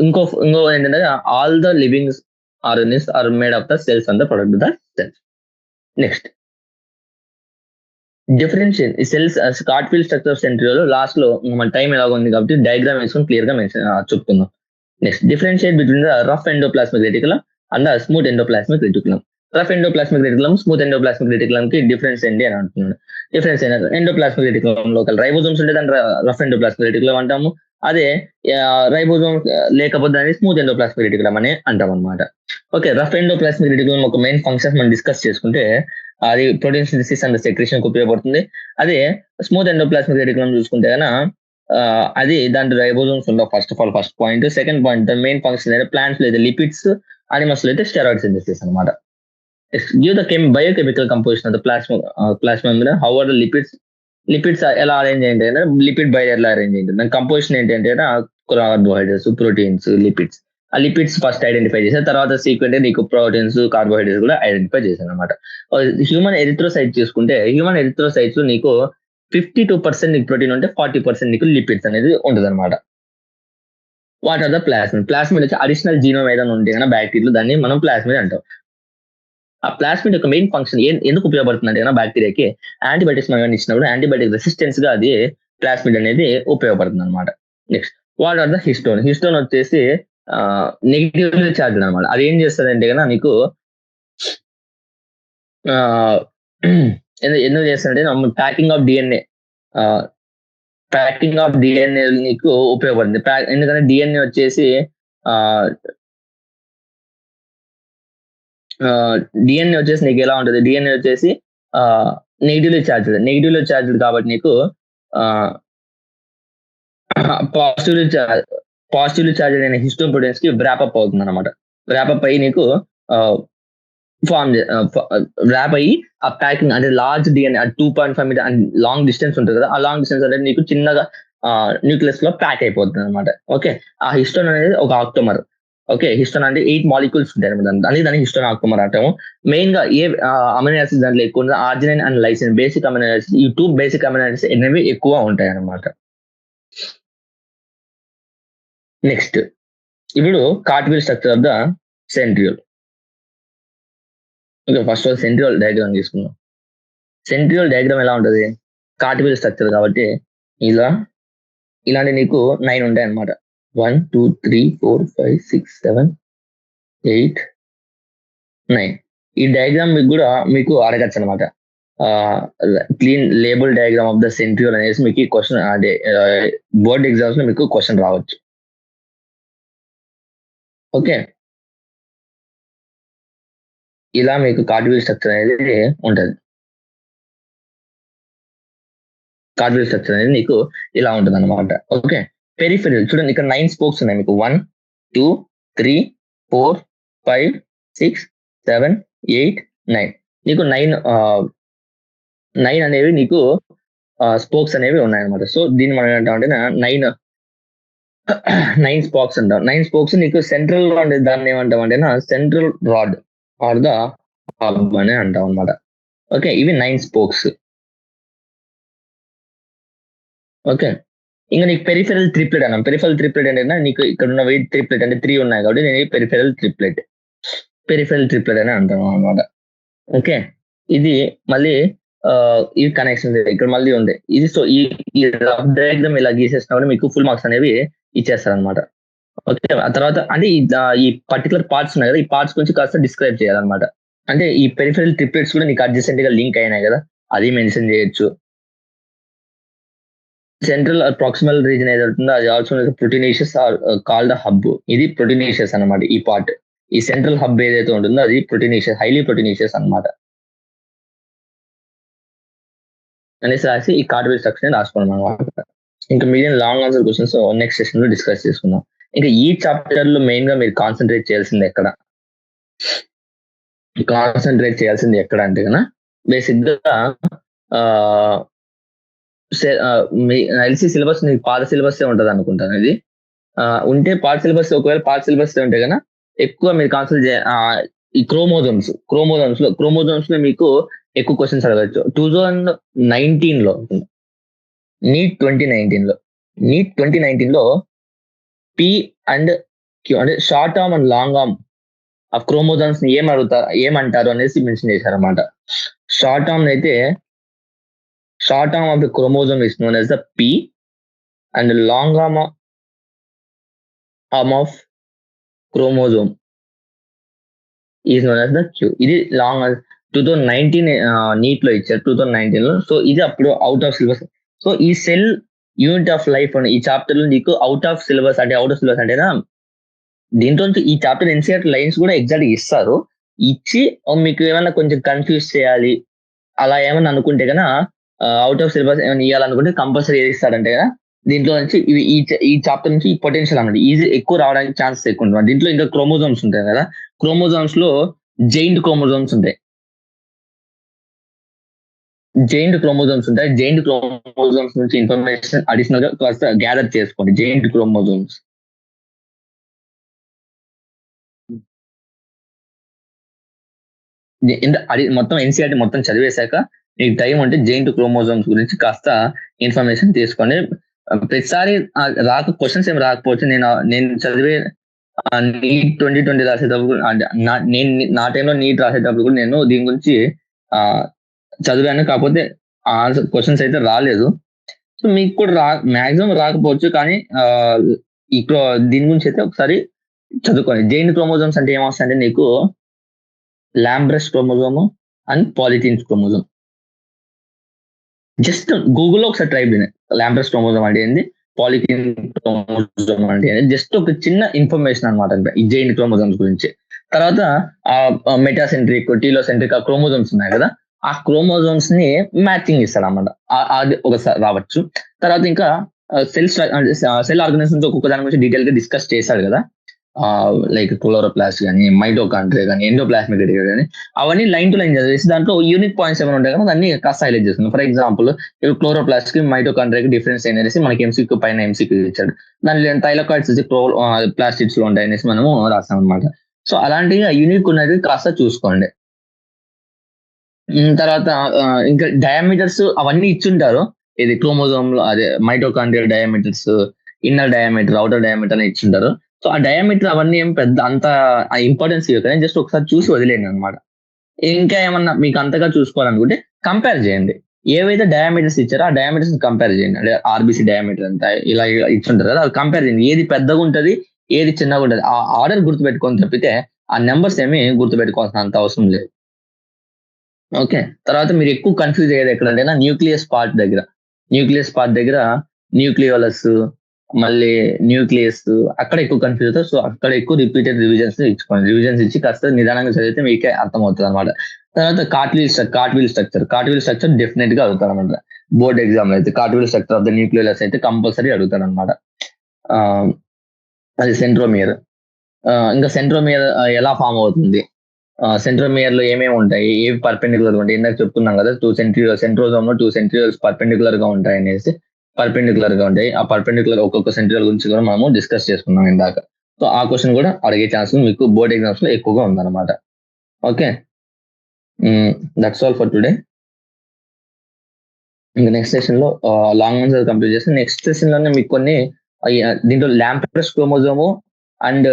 ఇంకో ఏంటంటే all the living organisms are made of the cells and the product the cells. Next, differentiate ఈ cells cartwheel structure centriole last లో మన టైం ఎలా ఉంది కాబట్టి డయాగ్రామ్ వేసుకొని క్లియర్ గా చెప్తున్నాం. Next, differentiate between the rough endoplasmic reticulum and the smooth endoplasmic reticulum. Rough endoplasmic reticulum, smooth endoplasmic reticulum కి డిఫరెన్స్ ఏంటి అని అంటున్నాడు. డిఫరెన్స్ ఏంటంటే ఎండోప్లాస్మిక్ రెటికులం లోకల్ రైబోజోమ్స్ ఉంటే దాన్ని రఫ్ ఎండోప్లాస్మిక్ రెటికులం అంటాము. అదే రైబోజోమ్ లేకపోతే దాన్ని స్మూత్ ఎండోప్లాస్మిక్ రెటికులం అని అంటాం అనమాట. ఓకే, రఫ్ ఎండోప్లాస్మిక్ రెటికులం ఒక మెయిన్ ఫంక్షన్స్ మనం డిస్కస్ చేసుకుంటే అది ప్రోటీన్ సింథసిస్ అండ్ సెక్రేషన్ కి ఉపయోగపడుతుంది. అదే స్మూత్ ఎండోప్లాస్మిక్ రెటికులం చూసుకుంటే కనుక అది దాంట్లో రైబోజోమ్స్ ఉండవు. First point. Second point, main function అయితే ప్లాంట్స్ లో అయితే లిపిడ్స్, అనిమల్స్ లో అయితే స్టెరాయిడ్ సింథసిస్ అనమాట. Give the biochemical composition of the plasma membrane. How are the lipids ఎలా అరేంజ్ అయ్యింది అంటే లిపిడ్ బైలర్ లో అరేంజ్ అయింది. దాని కంపోజిషన్ ఏంటంటే కార్బోహైడ్రేట్స్, ప్రోటీన్స్, లిపిడ్స్. ఆ లిపిడ్స్ ఫస్ట్ ఐడెంటిఫై చేశారు, తర్వాత సీక్వెంట్ నీకు ప్రోటీన్స్, కార్బోహైడ్రేట్స్ కూడా ఐడెంటిఫై చేశారు అనమాట. హ్యూమన్ ఎరిథ్రోసైట్ చూసుకుంటే హ్యూమన్ ఎరిథ్రోసైట్స్ నీకు 52% నీకు ప్రోటీన్ ఉంటే 40% నీకు లిపిడ్స్ అనేది ఉంటుంది అనమాట. వాట్ ఆర్ ద ప్లాస్మిడ్ వచ్చి అడిషనల్ జీనోమ్ ఏదైనా ఉంటే కన్నా బ్యాక్టీరియా, దాన్ని మనం ప్లాస్మిడ్ అంటాం. ఆ ప్లాస్మిడ్ యొక్క మెయిన్ ఫంక్షన్ ఎందుకు ఉపయోగపడుతుంది అంటే బ్యాక్టీరియాకి యాంటీబయాటిక్స్ మనం ఇచ్చినప్పుడు యాంటీబయాటిక్ రెసిస్టెన్స్ గా అది ప్లాస్మిడ్ అనేది ఉపయోగపడుతుంది అనమాట. Next, what are the histone? Histone వచ్చేసి నెగిటివ్లీ చార్జ్ అనమాట. అది ఏం చేస్తుంది అంటే కన్నా నీకు ఎందుకు చేస్తుంటే ప్యాకింగ్ ఆఫ్ డిఎన్ఏ నీకు ఉపయోగపడుతుంది. ఎందుకంటే డిఎన్ఏ వచ్చేసి నీకు ఎలా ఉంటుంది? డిఎన్ఏ వచ్చేసి నెగిటివ్లీ చార్జ్డ్ కాబట్టి నీకు పాజిటివ్లీ చార్జ్డ్ అయిన హిస్టోన్ ప్రోటీన్స్ కి వ్రాపప్ అవుతుంది అనమాట. వ్రాపప్ అయ్యి నీకు ర్యాప్ అయ్యి ఆ ప్యాకింగ్ అంటే large DNA 2.5 metre long distance ఉంటుంది కదా, ఆ లాంగ్ డిస్టెన్స్ అనేది నీకు చిన్నగా న్యూక్లియస్ లో ప్యాక్ అయిపోతుంది అనమాట. ఓకే, ఆ హిస్టోన్ అనేది ఒక ఆక్టోమర్. ఓకే, హిస్టోన్ అంటే 8 మాలిక్యూల్స్ ఉంటాయి అనమాట. దాన్ని హిస్టోన్ ఆక్టోమర్ అంటాము. మెయిన్ గా ఏ అమినో యాసిడ్స్ దాంట్లో ఎక్కువ ఉంటుంది? Arginine and lysine, basic amino acids. ఈ 2 బేసిక్ అమినో యాసిడ్స్ అనేవి ఎక్కువ ఉంటాయి అనమాట. నెక్స్ట్, ఇప్పుడు cartwheel structure of the centriole. Okay, first centriole diagram తీసుకుందాం. సెంట్రియోల్ డయాగ్రామ్ ఎలా ఉంటుంది? కార్ట్విల్ స్ట్రక్చర్ కాబట్టి ఇలాంటి నీకు 9 ఉంటాయి అనమాట. 1 2 3 4 5 6 7 8 9. ఈ డయాగ్రామ్ మీకు అడగచ్చు అనమాట. Clean label diagram of the centriole అనేసి మీకు ఈ క్వశ్చన్ అదే బోర్డ్ ఎగ్జామ్స్ లో మీకు క్వశ్చన్ రావచ్చు. ఓకే, ఇలా మీకు కార్డియల్ స్ట్రక్చర్ అనేది ఉంటది. కార్డియల్ స్ట్రక్చర్ అనేది నీకు ఇలా ఉంటుంది అనమాట. ఓకే, పెరిఫెరల్ చూడండి, ఇక్కడ 9 స్పోక్స్ ఉన్నాయి మీకు. 1, 2, 3, 4, 5, 6, 7, 8, 9. నీకు 9 అనేవి నీకు స్పోక్స్ అనేవి ఉన్నాయన్నమాట. సో దీన్ని మనం ఏంటంటే 9 స్పోక్స్ అంటాం. 9 స్పోక్స్ నీకు సెంట్రల్ రాడ్, దాన్ని ఏమంటాం అంటే central rod or the hub అని అంటాం అనమాట. ఓకే, ఇవి 9 స్పోక్స్. ఓకే, ఇంకా నీకు పెరిఫెరల్ ట్రిప్లెట్ అన్నాం. పెరిఫెరల్ ట్రిప్లెట్ అంటే నీకు ఇక్కడ ఉన్న వెయిట్ ట్రిప్లెట్ అంటే 3 ఉన్నాయి కాబట్టి నేను పెరిఫెరల్ ట్రిప్లెట్ అని అంటాం అనమాట. ఓకే, ఇది మళ్ళీ ఈ కనెక్షన్స్ ఇక్కడ మళ్ళీ ఉంది ఇది. సో ఈ రఫ్ డయాగ్రామ్ ఇలా గీసేసినప్పుడు మీకు ఫుల్ మార్క్స్ అనేవి ఇచ్చేస్తారు అనమాట. ఓకే, ఆ తర్వాత అంటే ఈ పర్టికులర్ పార్ట్స్ ఉన్నాయి కదా, ఈ పార్ట్స్ గురించి కాస్త డిస్క్రైబ్ చేయాలన్నమాట. అంటే ఈ పెరిఫెరల్ ట్రిప్లెట్స్ కూడా నీకు అడ్జసెంట్ గా లింక్ అయినాయి కదా, అది మెన్షన్ చేయొచ్చు. సెంట్రల్ ప్రాక్సిమల్ రీజన్ ఏదవుతుందో అది ఆల్సో ప్రోటీనేషియస్ కాల్డ్ హబ్. ఇది ప్రోటీనేషియస్ అనమాట. ఈ పార్ట్, ఈ సెంట్రల్ హబ్ ఏదైతే ఉంటుందో అది ప్రోటీనేషియస్, హైలీ ప్రోటీనేషియస్ అనమాట అనేసి రాసి ఈ కార్డియల్ స్ట్రక్చర్ రాసుకున్నాం అనమాట. ఇంకా medium long answer questions next session లో డిస్కస్ చేసుకుందాం. ఇంకా ఈ చాప్టర్ లో మెయిన్ గా మీరు కాన్సన్ట్రేట్ చేయాల్సింది ఎక్కడ అంటే కదా, బేసిక్ గా ఎల్సీ సిలబస్ నీకు పాత సిలబస్ ఉంటది అనుకుంటాను. ఇది ఉంటే పాత సిలబస్, ఒకవేళ పాత సిలబస్ ఉంటే కన్నా ఎక్కువ మీరు కాన్సన్ట్రేట్ ఈ క్రోమోజోమ్స్ లో మీకు ఎక్కువ క్వశ్చన్స్ అడగచ్చు. 2019 లో నీట్ 2019 లో పి అండ్ క్యూ అంటే short arm and long arm of chromosomes ని ఏమంటారు అనేసి మెన్షన్ చేశారన్నమాట. Short arm of the chromosome is known as the P and long arm of chromosome is known as the Q. ఇది long 2019 NEET లో ఇచ్చారు, 2019 లో. So ఇది అప్పుడు అవుట్ ఆఫ్ సిలబస్. సో ఈ సెల్ యూనిట్ ఆఫ్ లైఫ్ అని ఈ chapter లో నీకు అవుట్ ఆఫ్ సిలబస్ అంటేనా, దీంట్లో ఈ చాప్టర్ ఎన్సీఆర్టీ లైన్స్ కూడా ఎగ్జాక్ట్ ఇస్తారు. ఇచ్చి మీకు ఏమైనా కొంచెం కన్ఫ్యూజ్ చేయాలి అలా ఏమన్నా అనుకుంటే కన్నా, అవుట్ ఆఫ్ సిలబస్ ఏమైనా ఇవ్వాలనుకుంటే కంపల్సరీ ఏది ఇస్తాడంటే కదా, దీంట్లో నుంచి ఈ చాప్టర్ నుంచి ఈ పొటెన్షియల్ అన్నమాట ఈజీ ఎక్కువ రావడానికి ఛాన్సెస్ ఎక్కువ ఉంటుంది. దీంట్లో ఇంకా క్రోమోజోమ్స్ ఉంటాయి కదా, క్రోమోజోమ్స్ లో జైంట్ క్రోమోజోమ్స్ ఉంటాయి. జైంట్ క్రోమోజోమ్స్ నుంచి ఇన్ఫర్మేషన్ అడిషనల్ గా కాస్త గ్యాదర్ చేసుకోండి. జైంట్ క్రోమోజోమ్స్ మొత్తం ఎన్సీఆర్టీ మొత్తం చదివేశాక మీకు టైం ఉంటే జైంట్ క్రోమోజోమ్స్ గురించి కాస్త ఇన్ఫర్మేషన్ తీసుకోండి. ప్రతిసారి క్వశ్చన్స్ ఏం రాకపోవచ్చు. నేను చదివే నీట్ 2020 రాసేటప్పుడు నా టైంలో నీట్ రాసేటప్పుడు కూడా నేను దీని గురించి చదివాను. కాకపోతే ఆన్సర్ క్వశ్చన్స్ అయితే రాలేదు. సో మీకు కూడా మాక్సిమం రాకపోవచ్చు, కానీ ఇక్కడ దీని గురించి అయితే ఒకసారి చదువుకోండి. జైంట్ క్రోమోజోమ్స్ అంటే ఏమొస్తాయంటే నీకు lampbrush chromosome and polytene chromosome. Just గూగుల్లో ఒకసారి ట్రై చేయండి, లాంబ్రస్ క్రోమోజోమ్ అంటే ఏంది, పాలిథిన్ క్రోమోజోమ్ అంటే జస్ట్ ఒక చిన్న ఇన్ఫర్మేషన్ అనమాట ఈ జైంట్ క్రోమోజోమ్స్ గురించి. తర్వాత మెటాసెంట్రిక్, టీలోసెంట్రిక్ ఆ క్రోమోజోమ్స్ ఉన్నాయి కదా, ఆ క్రోమోజోమ్స్ ని మ్యాచింగ్ ఇస్తాడు అన్నమాట. అది ఒకసారి రావచ్చు. తర్వాత ఇంకా సెల్ ఆర్గనైజేషన్ ఒక్కొక్క దాని గురించి డీటెయిల్ గా డిస్కస్ చేశాడు కదా, లైక్ క్లోరోప్లాస్ట్ కానీ, మైటోకాండ్రియా కానీ, ఎండోప్లాస్మిక్ రెటిక్యులం కానీ, అవన్నీ లైన్ టు లైన్ చదివేసి దాంట్లో యూనిక్ పాయింట్స్ ఏమైనా ఉంటాయి కదా దాన్ని కాస్త హైలైట్ చేస్తుంది. ఫర్ ఎగ్జాంపుల్ క్లోరోప్లాస్ట్ కి మైటోకాండ్రియాకి డిఫరెన్స్ అనేసి మనకి ఎంసీక్యూ పైన ఎంసీక్యూ ఇచ్చాడు. దానిలో థైలాకాయిడ్స్ ప్లాస్టిడ్స్ లో ఉంటాయి అనేసి మనము రాస్తాం అనమాట. సో అలాంటివి యూనిక్ ఉన్నది కాస్త చూసుకోండి. తర్వాత ఇంకా డయామీటర్స్ అవన్నీ ఇచ్చుంటారు. ఇది క్రోమోజోమ్ లో అదే mitochondrial diameters, inner diameter, outer diameter అని ఇచ్చుంటారు. సో ఆ డయామీటర్ అవన్నీ ఏం పెద్ద అంత ఇంపార్టెన్స్ ఇవ్వకనే జస్ట్ ఒకసారి చూసి వదిలేయండి అనమాట. ఇంకా ఏమన్నా మీకు అంతగా చూసుకోవాలనుకుంటే కంపేర్ చేయండి. ఏవైతే డయామీటర్స్ ఇచ్చారో ఆ డయామీటర్స్ కంపేర్ చేయండి. అంటే ఆర్బీసీ డయామీటర్ అంతా ఇలా ఇచ్చుంటారు కదా, అది కంపేర్ చేయండి. ఏది పెద్దగా ఉంటది, ఏది చిన్నగా ఉంటది, ఆ ఆర్డర్ గుర్తుపెట్టుకొని తప్పితే ఆ నెంబర్స్ ఏమి గుర్తుపెట్టుకోవాల్సిన అంత అవసరం లేదు. ఓకే. తర్వాత మీరు ఎక్కువ కన్‌ఫ్యూజ్ అయ్యేది ఎక్కడంటే న్యూక్లియస్ పార్ట్ దగ్గర న్యూక్లియోలస్, మళ్ళీ న్యూక్లియస్ అక్కడ ఎక్కువ కన్‌ఫ్యూజ్ అవుతారు. సో, అక్కడ ఎక్కువ రిపీటెడ్ రివిజన్స్ ఇచ్చుకోండి. రివిజన్స్ ఇచ్చి కాస్త నిదానంగా చదివితే మీకే అర్థమవుతదనమాట. తర్వాత కార్ట్ వీల్ స్ట్రక్చర్ డెఫినెట్‌గా అడుగుతారనమాట. బోర్డ్ ఎగ్జామ్‌లో అయితే cartwheel structure of the nucleolus అయితే కంపల్సరీ అడుగుతాడనమాట. ఆహ్, అది సెంట్రోమియర్. ఇంకా సెంట్రోమియర్ ఎలా ఫార్మ్ అవుతుంది? సెంట్రోమియర్ లో ఏమేమి ఉంటాయి, ఏవి పర్పెండికులర్ ఉంటాయి, ఇందాక చెప్తున్నాం కదా, సెంట్రోజోమ్ లో 2 సెంట్రియోల్స్ పర్పెండికులర్ గా ఉంటాయి అనేసి. పర్పెండికులర్ గా ఉంటాయి. ఆ పర్పెండికులర్ ఒక్కొక్క సెంట్రియోల్ గురించి కూడా మనము డిస్కస్ చేసుకున్నాం ఇందాక. సో ఆ క్వశ్చన్ కూడా అడిగే ఛాన్స్ మీకు బోర్డ్ ఎగ్జామ్స్ లో ఎక్కువగా ఉందన్నమాట. Okay. That's all for today. ఇంకా నెక్స్ట్ సెషన్ లో లాంగ్ ఆన్సర్ కంప్లీట్ చేస్తే నెక్స్ట్ సెషన్ లోనే మీకు కొన్ని దీంట్లో ల్యాంప్రెస్ క్రోమోజోము అండ్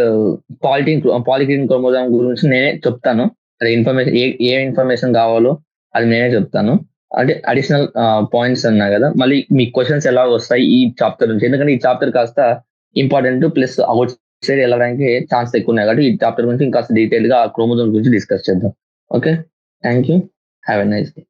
పాలిక్లిన్ క్రోమోజోమ్ గురించి నేనే చెప్తాను. అది ఇన్ఫర్మేషన్ ఏ ఇన్ఫర్మేషన్ కావాలో అది నేనే చెప్తాను. అంటే అడిషనల్ పాయింట్స్ అన్నా కదా, మళ్ళీ మీ క్వశ్చన్స్ ఎలా వస్తాయి ఈ చాప్టర్ నుంచి, ఎందుకంటే ఈ చాప్టర్ కాస్త ఇంపార్టెంట్ ప్లస్ అవుట్ సైడ్ వెళ్ళడానికి ఛాన్స్ ఎక్కువ ఉన్నాయి కాబట్టి ఈ చాప్టర్ గురించి ఇంకా డీటెయిల్ గా క్రోమోజోమ్ గురించి డిస్కస్ చేద్దాం. Okay. Thank you. Have a nice day.